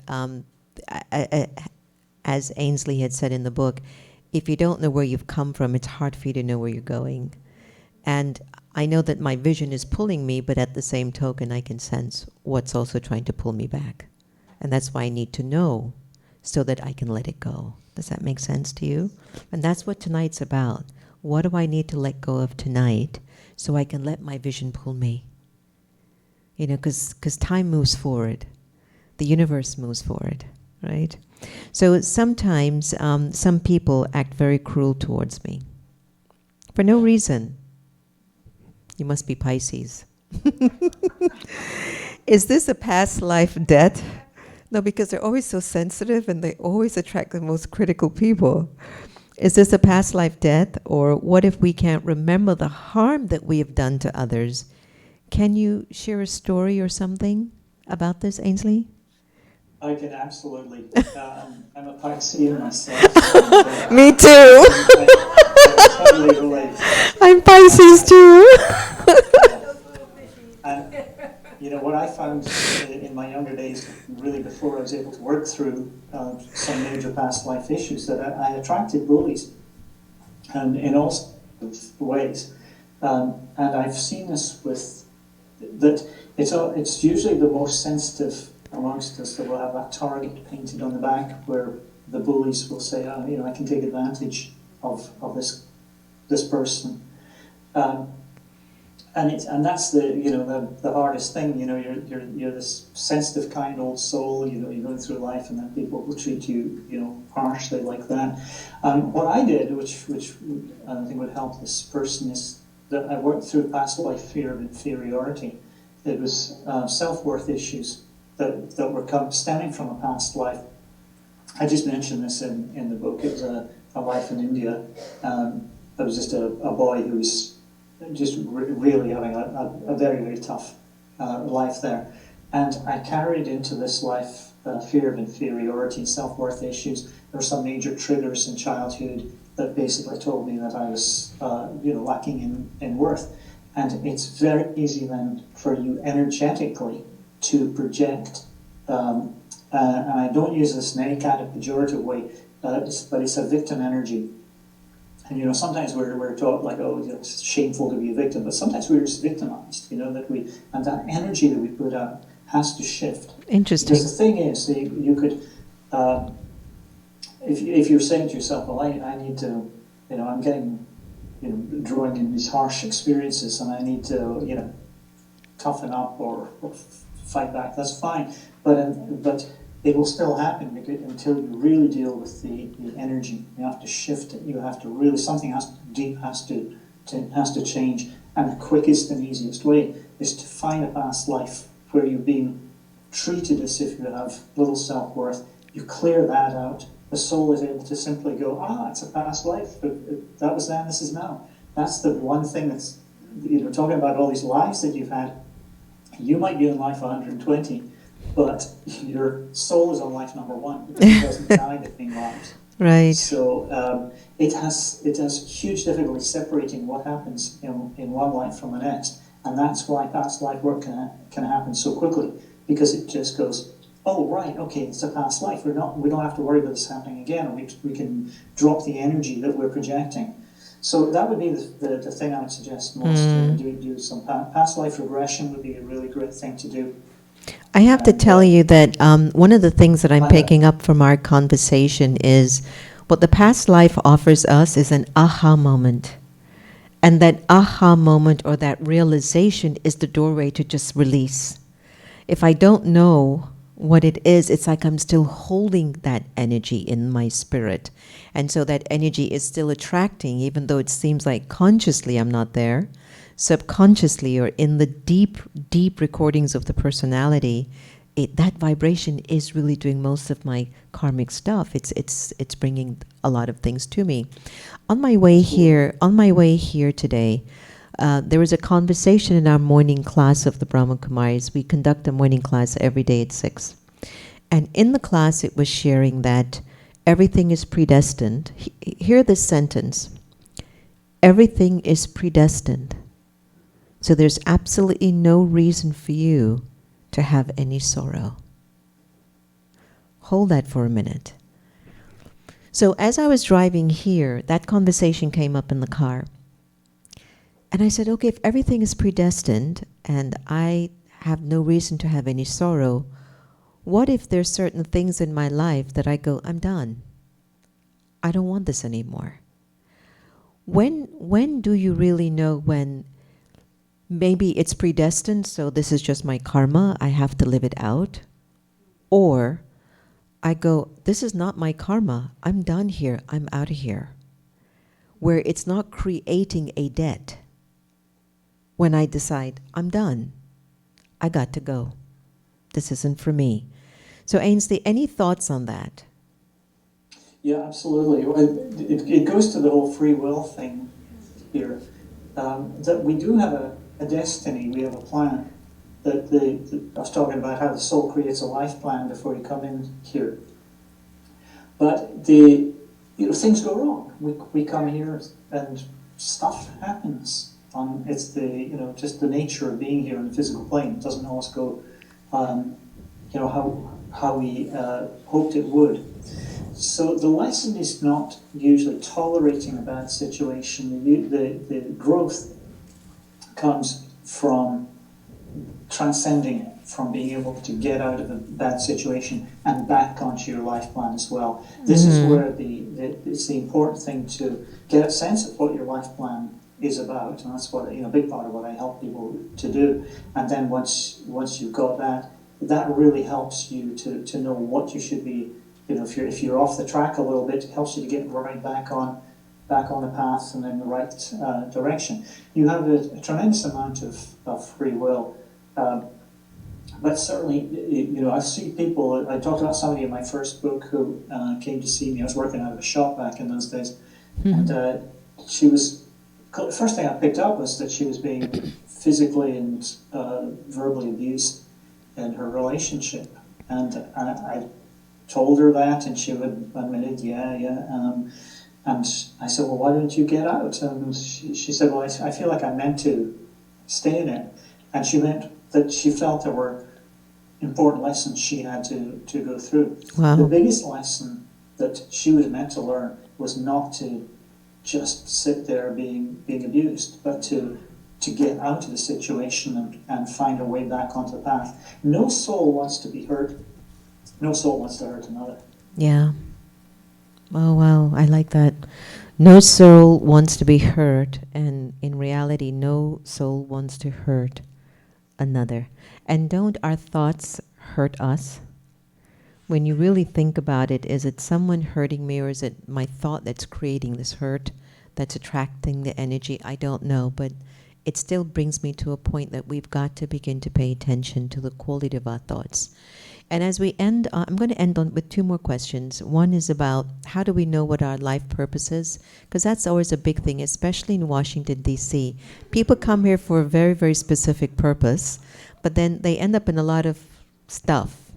[SPEAKER 1] as Ainslie had said in the book, if you don't know where you've come from, it's hard for you to know where you're going. And I know that my vision is pulling me, but at the same token, I can sense what's also trying to pull me back. And that's why I need to know so that I can let it go. Does that make sense to you? And that's what tonight's about. What do I need to let go of tonight so I can let my vision pull me? You know, because time moves forward. The universe moves forward, right? So sometimes some people act very cruel towards me for no reason. You must be Pisces. Is this a past life debt? No, because they're always so sensitive and they always attract the most critical people. Is this a past life debt? Or what if we can't remember the harm that we have done to others? Can you share a story or something about this, Ainslie?
[SPEAKER 2] I can absolutely. I'm a Piscean myself. And,
[SPEAKER 1] Me too.
[SPEAKER 2] I totally relate.
[SPEAKER 1] I'm Pisces too.
[SPEAKER 2] And you know what I found in my younger days, really before I was able to work through some major past life issues, that I attracted bullies, and in all sorts of ways. And I've seen this with that. It's usually the most sensitive amongst us that will have that target painted on the back, where the bullies will say, oh, you know, I can take advantage of this person. And that's the hardest thing. You know, you're this sensitive, kind old soul. You know, you're going through life, and then people will treat you harshly like that. What I did, which I think would help this person, is that I worked through past life fear of inferiority. It was self-worth issues that were stemming from a past life. I just mentioned this in the book. It was a life in India. There was just a boy who was just really having a very, very tough life there. And I carried into this life fear of inferiority, self-worth issues. There were some major triggers in childhood that basically told me that I was lacking in worth. And it's very easy then for you energetically to project, and I don't use this in any kind of pejorative way, but it's a victim energy. And you know, sometimes we're taught like, oh, it's shameful to be a victim, but sometimes we're just victimized. You know, and that energy that we put out has to shift.
[SPEAKER 1] Interesting.
[SPEAKER 2] Because the thing is, you could, if you're saying to yourself, well, I need to, you know, I'm getting, drawing in these harsh experiences, and I need to, toughen up or fight back. That's fine, but it will still happen until you really deal with the energy. You have to shift it. You have to really, something deep has to change. And the quickest and easiest way is to find a past life where you've been treated as if you have little self-worth. You clear that out. The soul is able to simply go, it's a past life. That was then, this is now. That's the one thing that's, talking about all these lives that you've had. You might be in life 120, but your soul is on life number 1 because it doesn't die between lives.
[SPEAKER 1] Right.
[SPEAKER 2] So it has huge difficulty separating what happens in one life from the next, and that's why past life work can happen so quickly, because it just goes, oh right, okay, it's a past life. We don't have to worry about this happening again. We can drop the energy that we're projecting. So that would be the thing I would suggest most. Do some past life regression would be a really great thing to do.
[SPEAKER 1] I have to tell you that one of the things that I'm picking up from our conversation is what the past life offers us is an aha moment. And that aha moment or that realization is the doorway to just release. If I don't know what it is, it's like I'm still holding that energy in my spirit. And so that energy is still attracting, even though it seems like consciously I'm not there. Subconsciously or in the deep, deep recordings of the personality, that vibration is really doing most of my karmic stuff. It's bringing a lot of things to me. On my way here today, there was a conversation in our morning class of the Brahma Kumaris. We conduct a morning class every day at 6. And in the class, it was sharing that everything is predestined, hear this sentence. Everything is predestined. So there's absolutely no reason for you to have any sorrow. Hold that for a minute. So as I was driving here, that conversation came up in the car. And I said, okay, if everything is predestined and I have no reason to have any sorrow, what if there's certain things in my life that I go, I'm done. I don't want this anymore. When do you really know when maybe it's predestined, so this is just my karma, I have to live it out? Or I go, this is not my karma, I'm done here, I'm out of here. Where it's not creating a debt. When I decide, I'm done, I got to go. This isn't for me. So Ainslie, any thoughts on that?
[SPEAKER 2] Yeah, absolutely. It goes to the whole free will thing here. That we do have a destiny, we have a plan. That I was talking about how the soul creates a life plan before you come in here. But things go wrong. We come here and stuff happens. It's just the nature of being here in the physical plane. It doesn't always go, how we hoped it would. So the lesson is not usually tolerating a bad situation. The growth comes from transcending it, from being able to get out of a bad situation and back onto your life plan as well. This is where it's the important thing to get a sense of what your life plan is about, and that's what a big part of what I help people to do. And then once you've got that really helps you to know what you should be. If you're off the track a little bit, it helps you to get right back on the path and in the right direction. You have a tremendous amount of free will, but certainly, I see people. I talked about somebody in my first book who came to see me. I was working out of a shop back in those days, and she was. The first thing I picked up was that she was being physically and verbally abused in her relationship, and I told her that, and she would admit, and I said, well, why don't you get out? And she said, well, I feel like I'm meant to stay in it. And she meant that she felt there were important lessons she had to go through.
[SPEAKER 1] Wow.
[SPEAKER 2] The biggest lesson that she was meant to learn was not to just sit there being abused, but to get out of the situation and find a way back onto the path. No soul wants to be hurt. No soul wants to hurt another.
[SPEAKER 1] Yeah. Oh, wow, I like that. No soul wants to be hurt, and in reality, no soul wants to hurt another. And don't our thoughts hurt us? When you really think about it, is it someone hurting me, or is it my thought that's creating this hurt, that's attracting the energy? I don't know, but it still brings me to a point that we've got to begin to pay attention to the quality of our thoughts. And as we end, I'm going to end on with two more questions. One is about how do we know what our life purpose is? Because that's always a big thing, especially in Washington, D.C. People come here for a very, very specific purpose, but then they end up in a lot of stuff.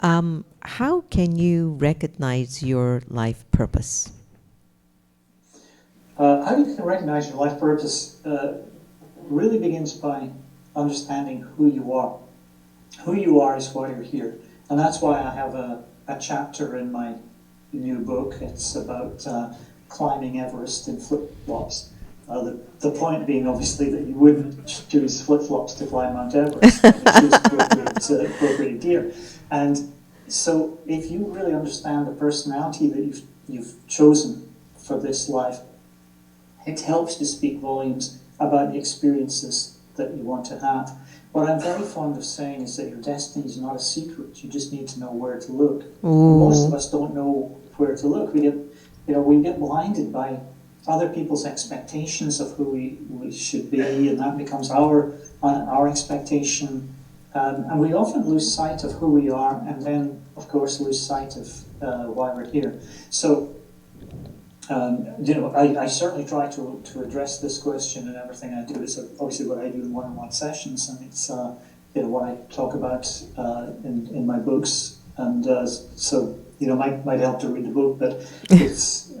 [SPEAKER 1] How can you recognize your life purpose?
[SPEAKER 2] How you can recognize your life purpose really begins by understanding who you are. Who you are is why you're here. And that's why I have a chapter in my new book. It's about climbing Everest in flip-flops. The point being, obviously, that you wouldn't choose flip-flops to climb Mount Everest. You choose appropriate gear. And so if you really understand the personality that you've chosen for this life, it helps to speak volumes about the experiences that you want to have. What I'm very fond of saying is that your destiny is not a secret. You just need to know where to look. Most of us don't know where to look. We get blinded by other people's expectations of who we should be, and that becomes our expectation. And we often lose sight of who we are, and then, of course, lose sight of why we're here. So, I certainly try to address this question in everything I do. It's obviously what I do in one-on-one sessions, and it's what I talk about in my books. And so might help to read the book, but it's,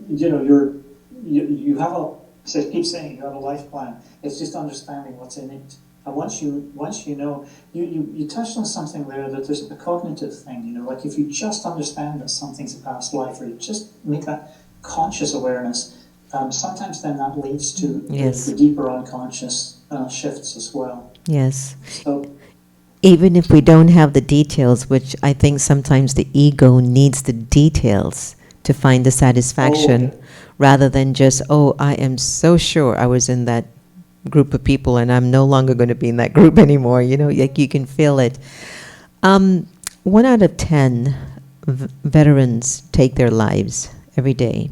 [SPEAKER 2] you have I keep saying you have a life plan. It's just understanding what's in it. And once you know, you touched on something there, that there's a cognitive thing, like if you just understand that something's a past life, or you just make that conscious awareness, sometimes then that leads to
[SPEAKER 1] Yes.
[SPEAKER 2] the deeper unconscious shifts as well.
[SPEAKER 1] Yes.
[SPEAKER 2] So,
[SPEAKER 1] Even if we don't have the details, which I think sometimes the ego needs the details to find the satisfaction,
[SPEAKER 2] okay.
[SPEAKER 1] rather than just, oh, I am so sure I was in that group of people and I'm no longer going to be in that group anymore. Like you can feel it. 1 out of 10 veterans take their lives every day.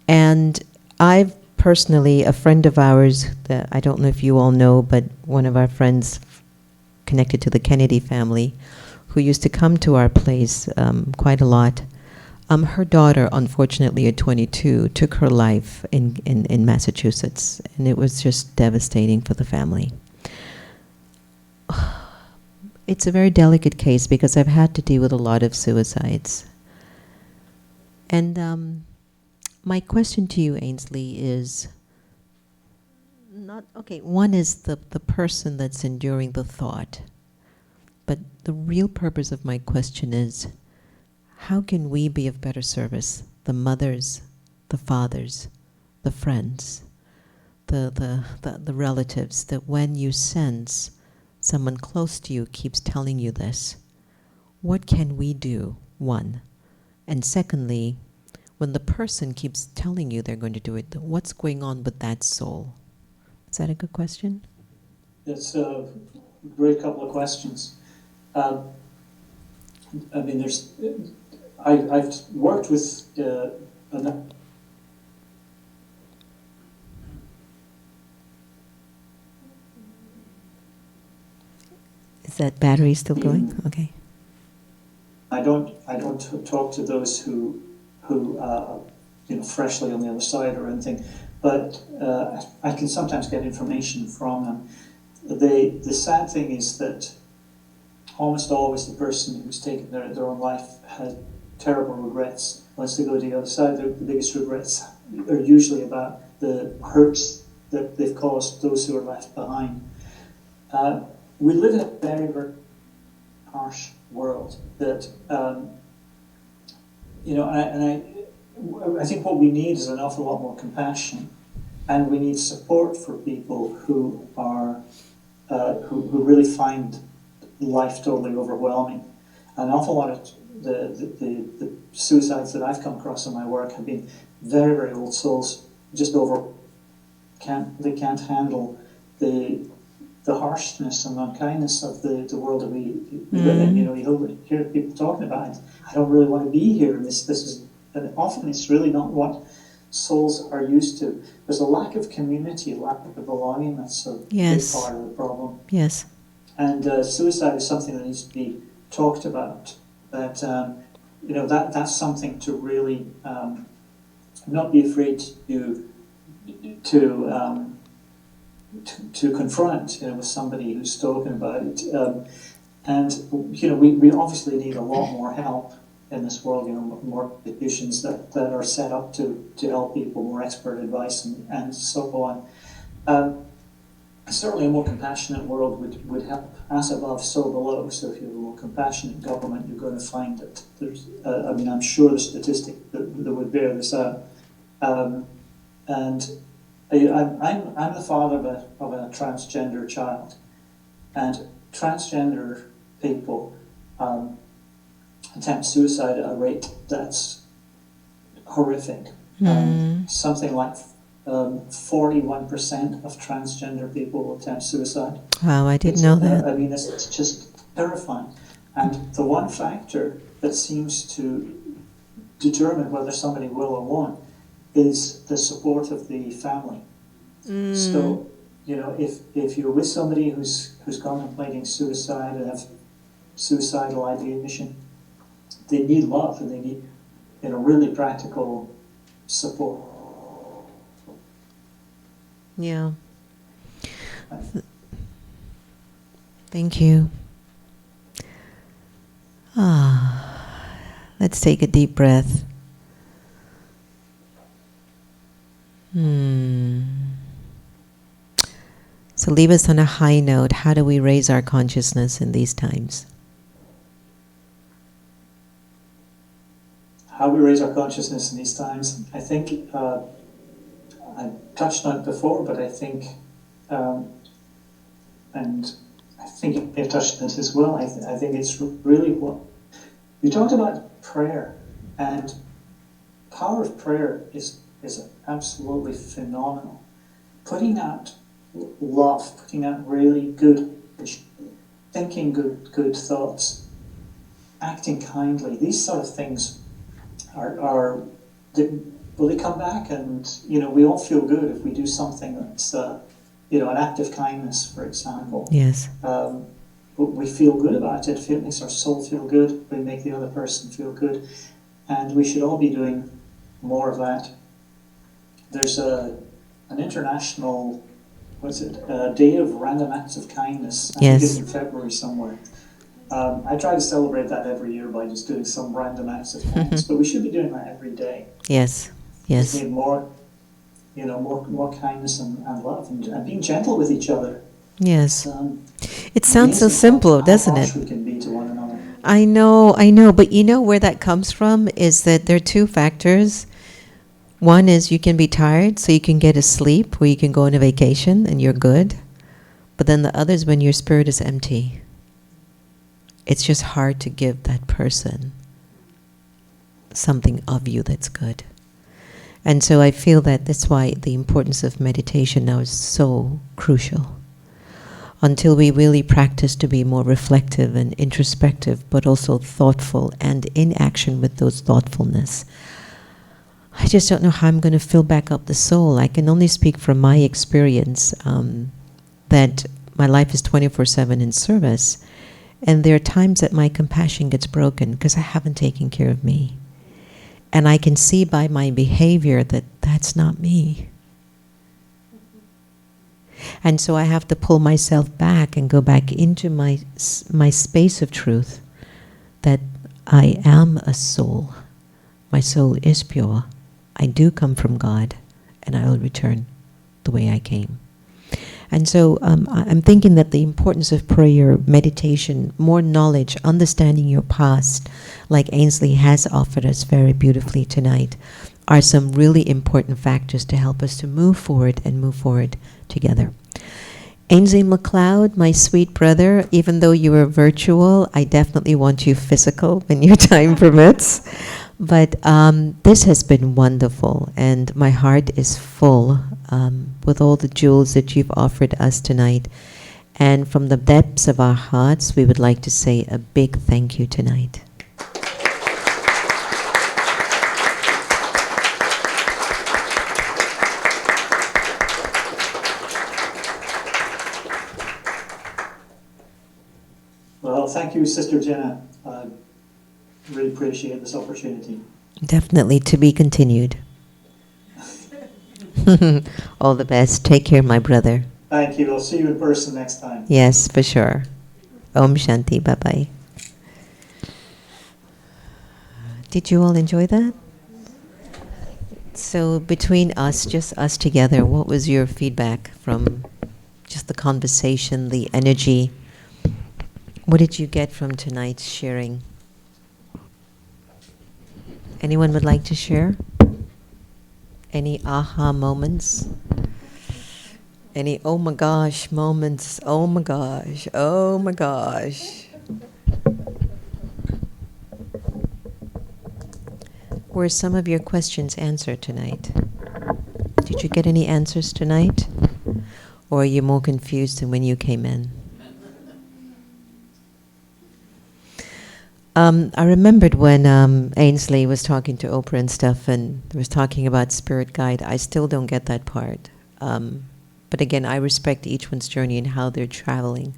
[SPEAKER 1] And I've personally, a friend of ours that I don't know if you all know, but one of our friends connected to the Kennedy family, who used to come to our place quite a lot. Her daughter, unfortunately at 22, took her life in Massachusetts, and it was just devastating for the family. It's a very delicate case because I've had to deal with a lot of suicides. And my question to you, Ainslie, is one is the person that's enduring the thought. But the real purpose of my question is, how can we be of better service? The mothers, the fathers, the friends, the relatives, that when you sense someone close to you keeps telling you this, what can we do, one? And secondly, when the person keeps telling you they're going to do it, what's going on with that soul? Is that a good question?
[SPEAKER 2] It's a great couple of questions. I mean, I've worked with
[SPEAKER 1] Is that battery still going? Okay.
[SPEAKER 2] I don't talk to those who freshly on the other side or anything, but I can sometimes get information from them. The sad thing is that almost always the person who's taken their own life has terrible regrets. Once they go to the other side, the biggest regrets are usually about the hurts that they've caused those who are left behind. We live in a very, very harsh world that, I think what we need is an awful lot more compassion, and we need support for people who are who really find life totally overwhelming. An awful lot of the suicides that I've come across in my work have been very, very old souls, just they can't handle the harshness and unkindness of the world that we live in. You hear people talking about it. I don't really want to be here. This is, and often it's really not what souls are used to. There's a lack of community, lack of belonging. That's a big part of the problem.
[SPEAKER 1] Yes.
[SPEAKER 2] And suicide is something that needs to be talked about. That that's something to really not be afraid to confront, with somebody who's talking about it. We obviously need a lot more help in this world. More institutions that are set up to help people, more expert advice and so on. Certainly a more compassionate world would help. As above, so below. So if you have a more compassionate government, you're going to find that there's, I'm sure the statistic that would bear this out. And I'm the father of a transgender child, and transgender people attempt suicide at a rate that's horrific. Something like 41% of transgender people will attempt suicide.
[SPEAKER 1] Wow, I didn't know that.
[SPEAKER 2] It's just terrifying. And the one factor that seems to determine whether somebody will or won't is the support of the family. So, if you're with somebody who's contemplating suicide and have suicidal ideation, they need love and they need, really practical support.
[SPEAKER 1] Yeah. Thank you. Let's take a deep breath. So leave us on a high note. How do we raise our consciousness in these times?
[SPEAKER 2] How we raise our consciousness in these times, I think, I touched on it before, but I think, and I think you've touched on it as well, I think it's really what, you talked about prayer, and power of prayer is absolutely phenomenal. Putting out love, putting out really good, thinking good thoughts, acting kindly, these sort of things they come back, and we all feel good if we do something that's an act of kindness, for example.
[SPEAKER 1] Yes.
[SPEAKER 2] We feel good about it. It makes our soul feel good. We make the other person feel good, and we should all be doing more of that. There's an international, Day of Random Acts of Kindness. I think it's in February somewhere. I try to celebrate that every year by just doing some random acts of kindness, but we should be doing that every day.
[SPEAKER 1] Yes, yes.
[SPEAKER 2] We need more kindness and love, and being gentle with each other.
[SPEAKER 1] Yes. It sounds so simple, doesn't it?
[SPEAKER 2] How harsh we can be to one another.
[SPEAKER 1] I know, but you know where that comes from is that there are two factors. One is you can be tired, so you can get a sleep, where you can go on a vacation and you're good. But then the other is when your spirit is empty. It's just hard to give that person something of you that's good. And so I feel that that's why the importance of meditation now is so crucial. Until we really practice to be more reflective and introspective, but also thoughtful and in action with those thoughtfulness, I just don't know how I'm going to fill back up the soul. I can only speak from my experience that my life is 24/7 in service. And there are times that my compassion gets broken because I haven't taken care of me. And I can see by my behavior that that's not me. And so I have to pull myself back and go back into my space of truth, that I am a soul. My soul is pure. I do come from God, and I will return the way I came. And so I'm thinking that the importance of prayer, meditation, more knowledge, understanding your past, like Ainslie has offered us very beautifully tonight, are some really important factors to help us to move forward and move forward together. Ainslie MacLeod, my sweet brother, even though you are virtual, I definitely want you physical when your time permits. But this has been wonderful, and my heart is full with all the jewels that you've offered us tonight. And from the depths of our hearts, we would like to say a big thank you tonight.
[SPEAKER 2] Well, thank you, Sister Jenna. Really appreciate this opportunity.
[SPEAKER 1] Definitely to be continued. All the best. Take care, my brother.
[SPEAKER 2] Thank you. I'll see you in person next time.
[SPEAKER 1] Yes, for sure. Om Shanti. Bye-bye. Did you all enjoy that? So between us, just us together, what was your feedback from just the conversation, the energy? What did you get from tonight's sharing? Anyone would like to share? Any aha moments? Any oh my gosh moments? Oh my gosh, oh my gosh. Were some of your questions answered tonight? Did you get any answers tonight? Or are you more confused than when you came in? I remembered when Ainslie was talking to Oprah and stuff and was talking about spirit guide. I still don't get that part. But again, I respect each one's journey and how they're traveling.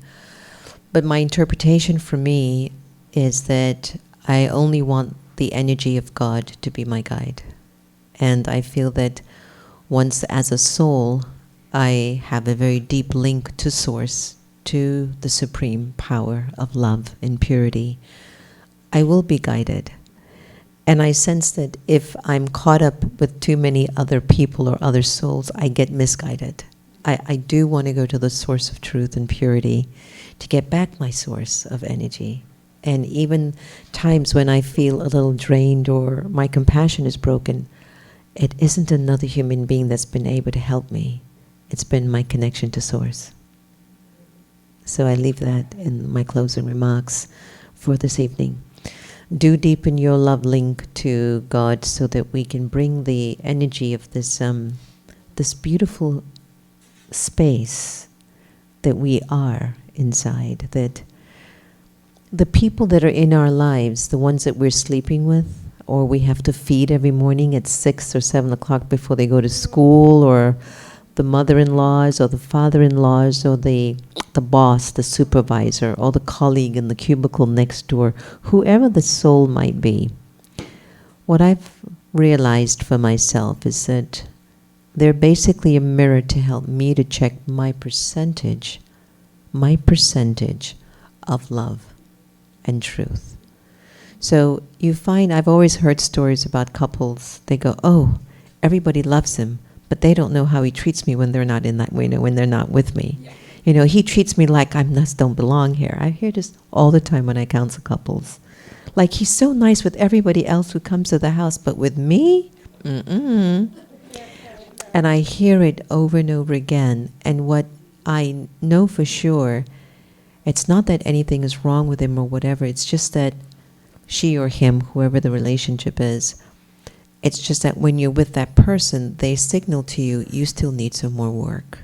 [SPEAKER 1] But my interpretation for me is that I only want the energy of God to be my guide. And I feel that once as a soul, I have a very deep link to Source, to the supreme power of love and purity, I will be guided. And I sense that if I'm caught up with too many other people or other souls, I get misguided. I do want to go to the source of truth and purity to get back my source of energy. And even times when I feel a little drained or my compassion is broken, it isn't another human being that's been able to help me. It's been my connection to source. So I leave that in my closing remarks for this evening. Do deepen your love link to God so that we can bring the energy of this this beautiful space that we are inside, that the people that are in our lives, the ones that we're sleeping with, or we have to feed every morning at 6 or 7 o'clock before they go to school, or the mother-in-laws or the father-in-laws or the boss, the supervisor, or the colleague in the cubicle next door, whoever the soul might be. What I've realized for myself is that they're basically a mirror to help me to check my percentage of love and truth. So you find, I've always heard stories about couples, they go, oh, everybody loves him, but they don't know how he treats me when they're not in that, when they're not with me. Yeah. You know, he treats me like I don't belong here. I hear this all the time when I counsel couples. Like, he's so nice with everybody else who comes to the house, but with me, mm-mm. And I hear it over and over again. And what I know for sure, it's not that anything is wrong with him or whatever. It's just that she or him, whoever the relationship is, it's just that when you're with that person, they signal to you, you still need some more work.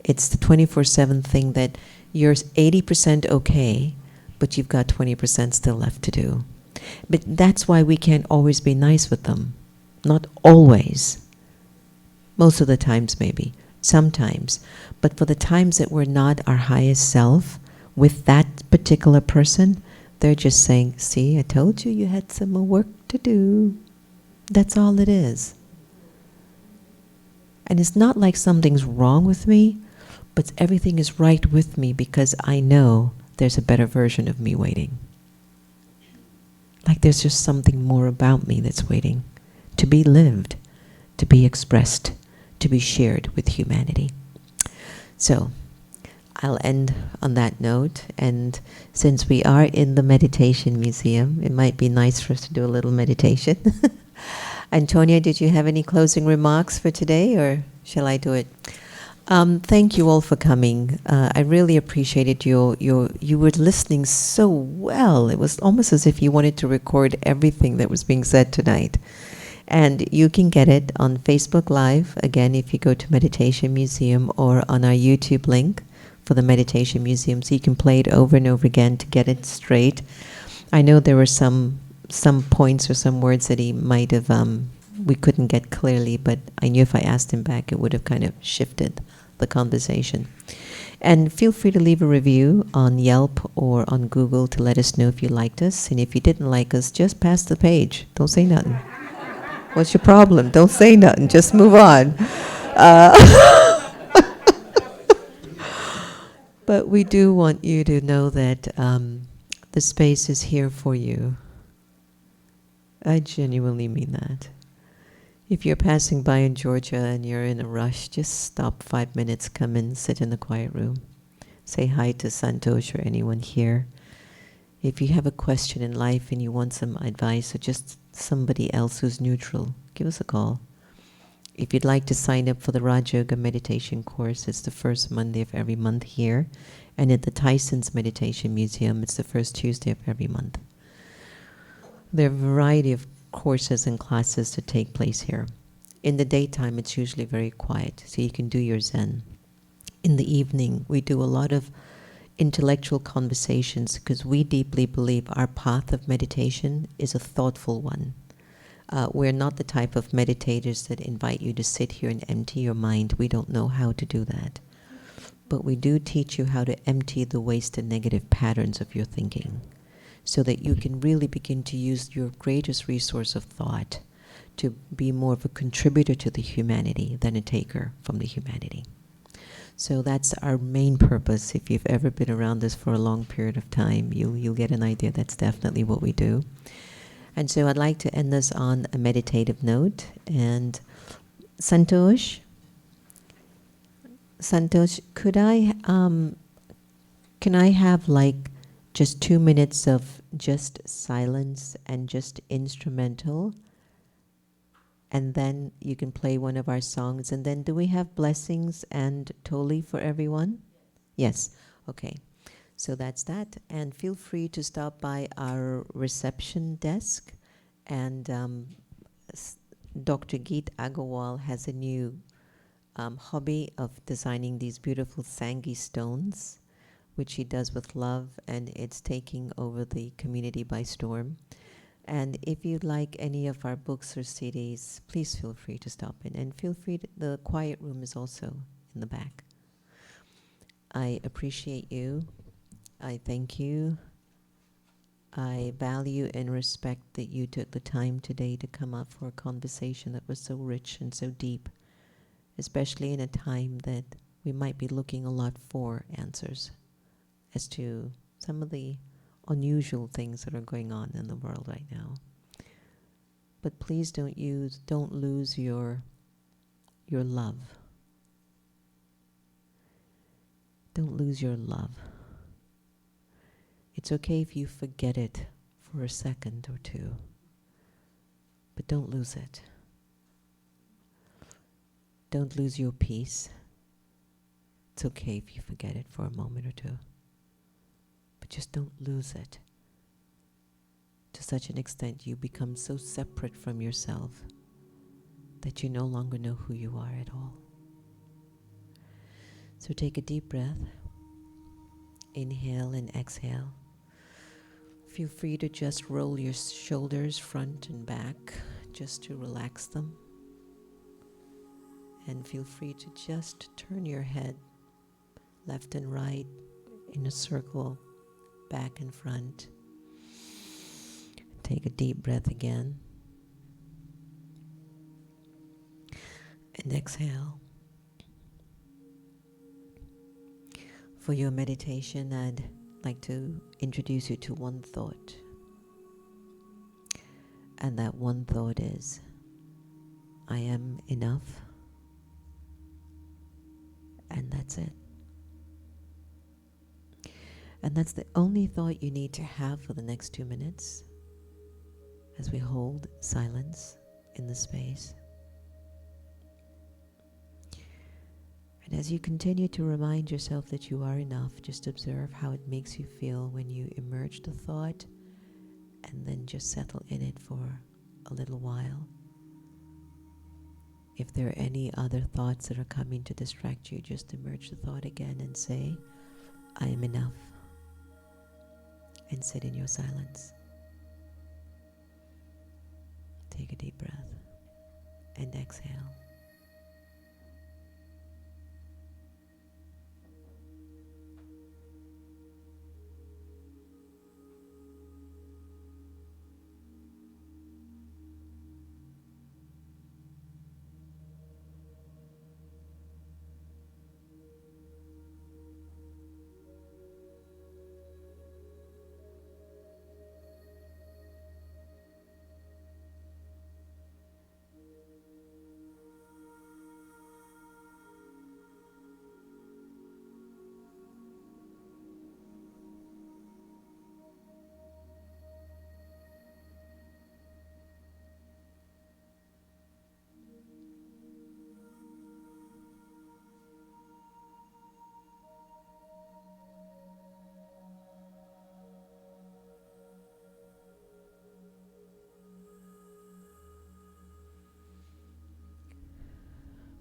[SPEAKER 1] It's the 24/7 thing that you're 80% okay, but you've got 20% still left to do. But that's why we can't always be nice with them. Not always. Most of the times maybe. Sometimes. But for the times that we're not our highest self with that particular person, they're just saying, see, I told you you had some more work to do. That's all it is. And it's not like something's wrong with me, but everything is right with me because I know there's a better version of me waiting. Like there's just something more about me that's waiting to be lived, to be expressed, to be shared with humanity. So I'll end on that note, and since we are in the meditation museum, it might be nice for us to do a little meditation. Antonia, did you have any closing remarks for today, or shall I do it? Thank you all for coming. I really appreciated you were listening so well. It was almost as if you wanted to record everything that was being said tonight. And you can get it on Facebook Live, again, if you go to Meditation Museum, or on our YouTube link for the Meditation Museum, so you can play it over and over again to get it straight. I know there were some points or some words that he might have, we couldn't get clearly, but I knew if I asked him back, it would have kind of shifted the conversation. And feel free to leave a review on Yelp or on Google to let us know if you liked us. And if you didn't like us, just pass the page. Don't say nothing. What's your problem? Don't say nothing. Just move on. But we do want you to know that the space is here for you. I genuinely mean that. If you're passing by in Georgia and you're in a rush, just stop 5 minutes, come in, sit in the quiet room. Say hi to Santosh or anyone here. If you have a question in life and you want some advice or just somebody else who's neutral, give us a call. If you'd like to sign up for the Raj Yoga meditation course, it's the first Monday of every month here. And at the Tyson's Meditation Museum, it's the first Tuesday of every month. There are a variety of courses and classes to take place here. In the daytime, it's usually very quiet, so you can do your Zen. In the evening, we do a lot of intellectual conversations because we deeply believe our path of meditation is a thoughtful one. We're not the type of meditators that invite you to sit here and empty your mind. We don't know how to do that. But we do teach you how to empty the waste and negative patterns of your thinking, so that you can really begin to use your greatest resource of thought to be more of a contributor to the humanity than a taker from the humanity. So that's our main purpose. If you've ever been around this for a long period of time, you'll get an idea that's definitely what we do. And so I'd like to end this on a meditative note. And Santosh, can I have like just 2 minutes of just silence and just instrumental? And then you can play one of our songs. And then do we have blessings and Toli for everyone? Yes. Okay. So that's that. And feel free to stop by our reception desk. And Dr. Geet Agarwal has a new hobby of designing these beautiful Sangi stones, which he does with love, and it's taking over the community by storm. And if you'd like any of our books or CDs, please feel free to stop in. And feel free to, the quiet room is also in the back. I appreciate you. I thank you. I value and respect that you took the time today to come up for a conversation that was so rich and so deep, especially in a time that we might be looking a lot for answers as to some of the unusual things that are going on in the world right now. But please don't lose your love. Don't lose your love. It's okay if you forget it for a second or two, but don't lose it. Don't lose your peace. It's okay if you forget it for a moment or two, but just don't lose it to such an extent you become so separate from yourself that you no longer know who you are at all. So take a deep breath. Inhale and exhale. Feel free to just roll your shoulders front and back just to relax them. And feel free to just turn your head left and right in a circle, back and front. Take a deep breath again. And exhale. For your meditation, I'd like to introduce you to one thought. And that one thought is, I am enough. And that's it. And that's the only thought you need to have for the next 2 minutes as we hold silence in the space. And as you continue to remind yourself that you are enough, just observe how it makes you feel when you emerge the thought and then just settle in it for a little while. If there are any other thoughts that are coming to distract you, just emerge the thought again and say, I am enough. And sit in your silence. Take a deep breath and exhale.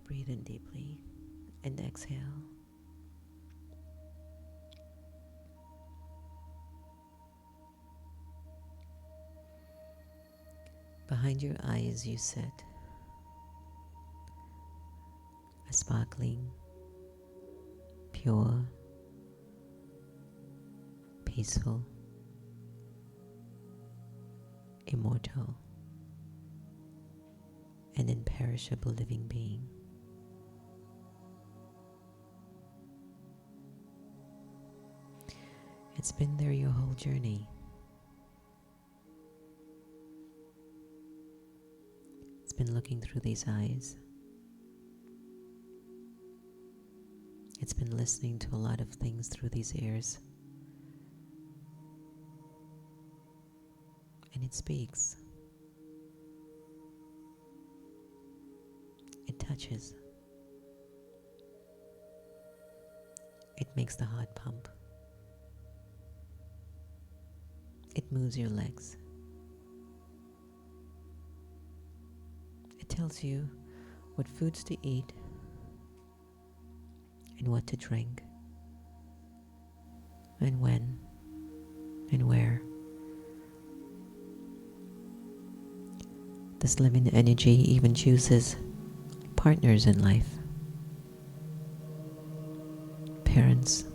[SPEAKER 1] Breathe in deeply and exhale. Behind your eyes you sit, a sparkling, pure, peaceful, immortal, and imperishable living being. It's been there your whole journey. It's been looking through these eyes. It's been listening to a lot of things through these ears. And it speaks. It touches. It makes the heart pump. It moves your legs. It tells you what foods to eat and what to drink and when and where. This living energy even chooses partners in life, parents,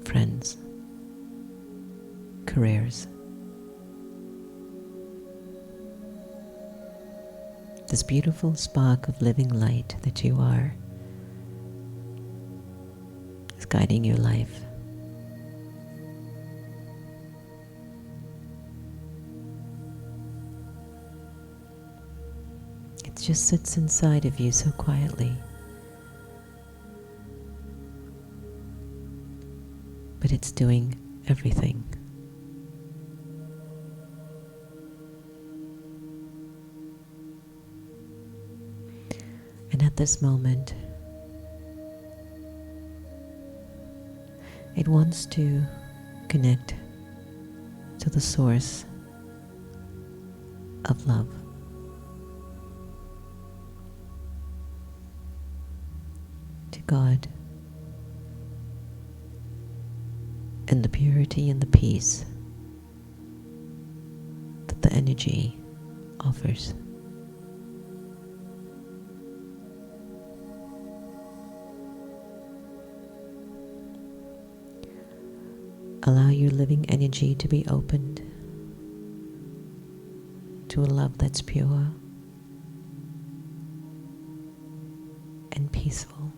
[SPEAKER 1] friends, careers. This beautiful spark of living light that you are is guiding your life. It just sits inside of you so quietly. But it's doing everything. And at this moment, it wants to connect to the source of love. To God. And the purity and the peace that the energy offers. Allow your living energy to be opened to a love that's pure and peaceful.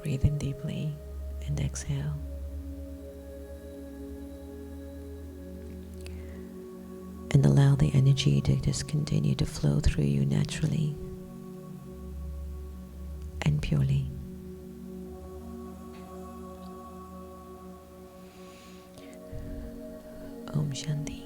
[SPEAKER 1] Breathe in deeply and exhale. And allow the energy to just continue to flow through you naturally and purely. Om Shanti.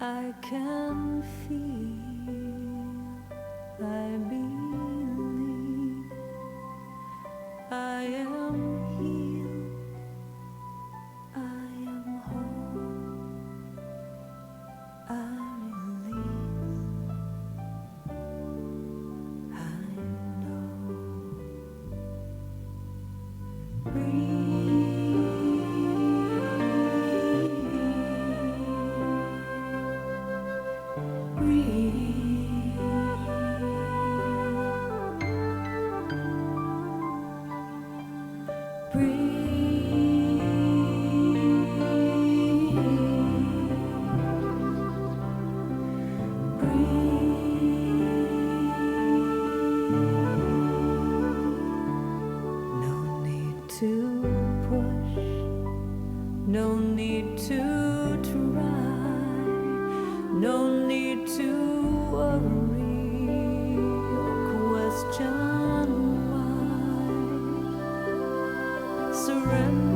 [SPEAKER 4] I can feel, I believe, I am healed, I am whole, I release, to push, no need to try, no need to worry or question why. Surrender.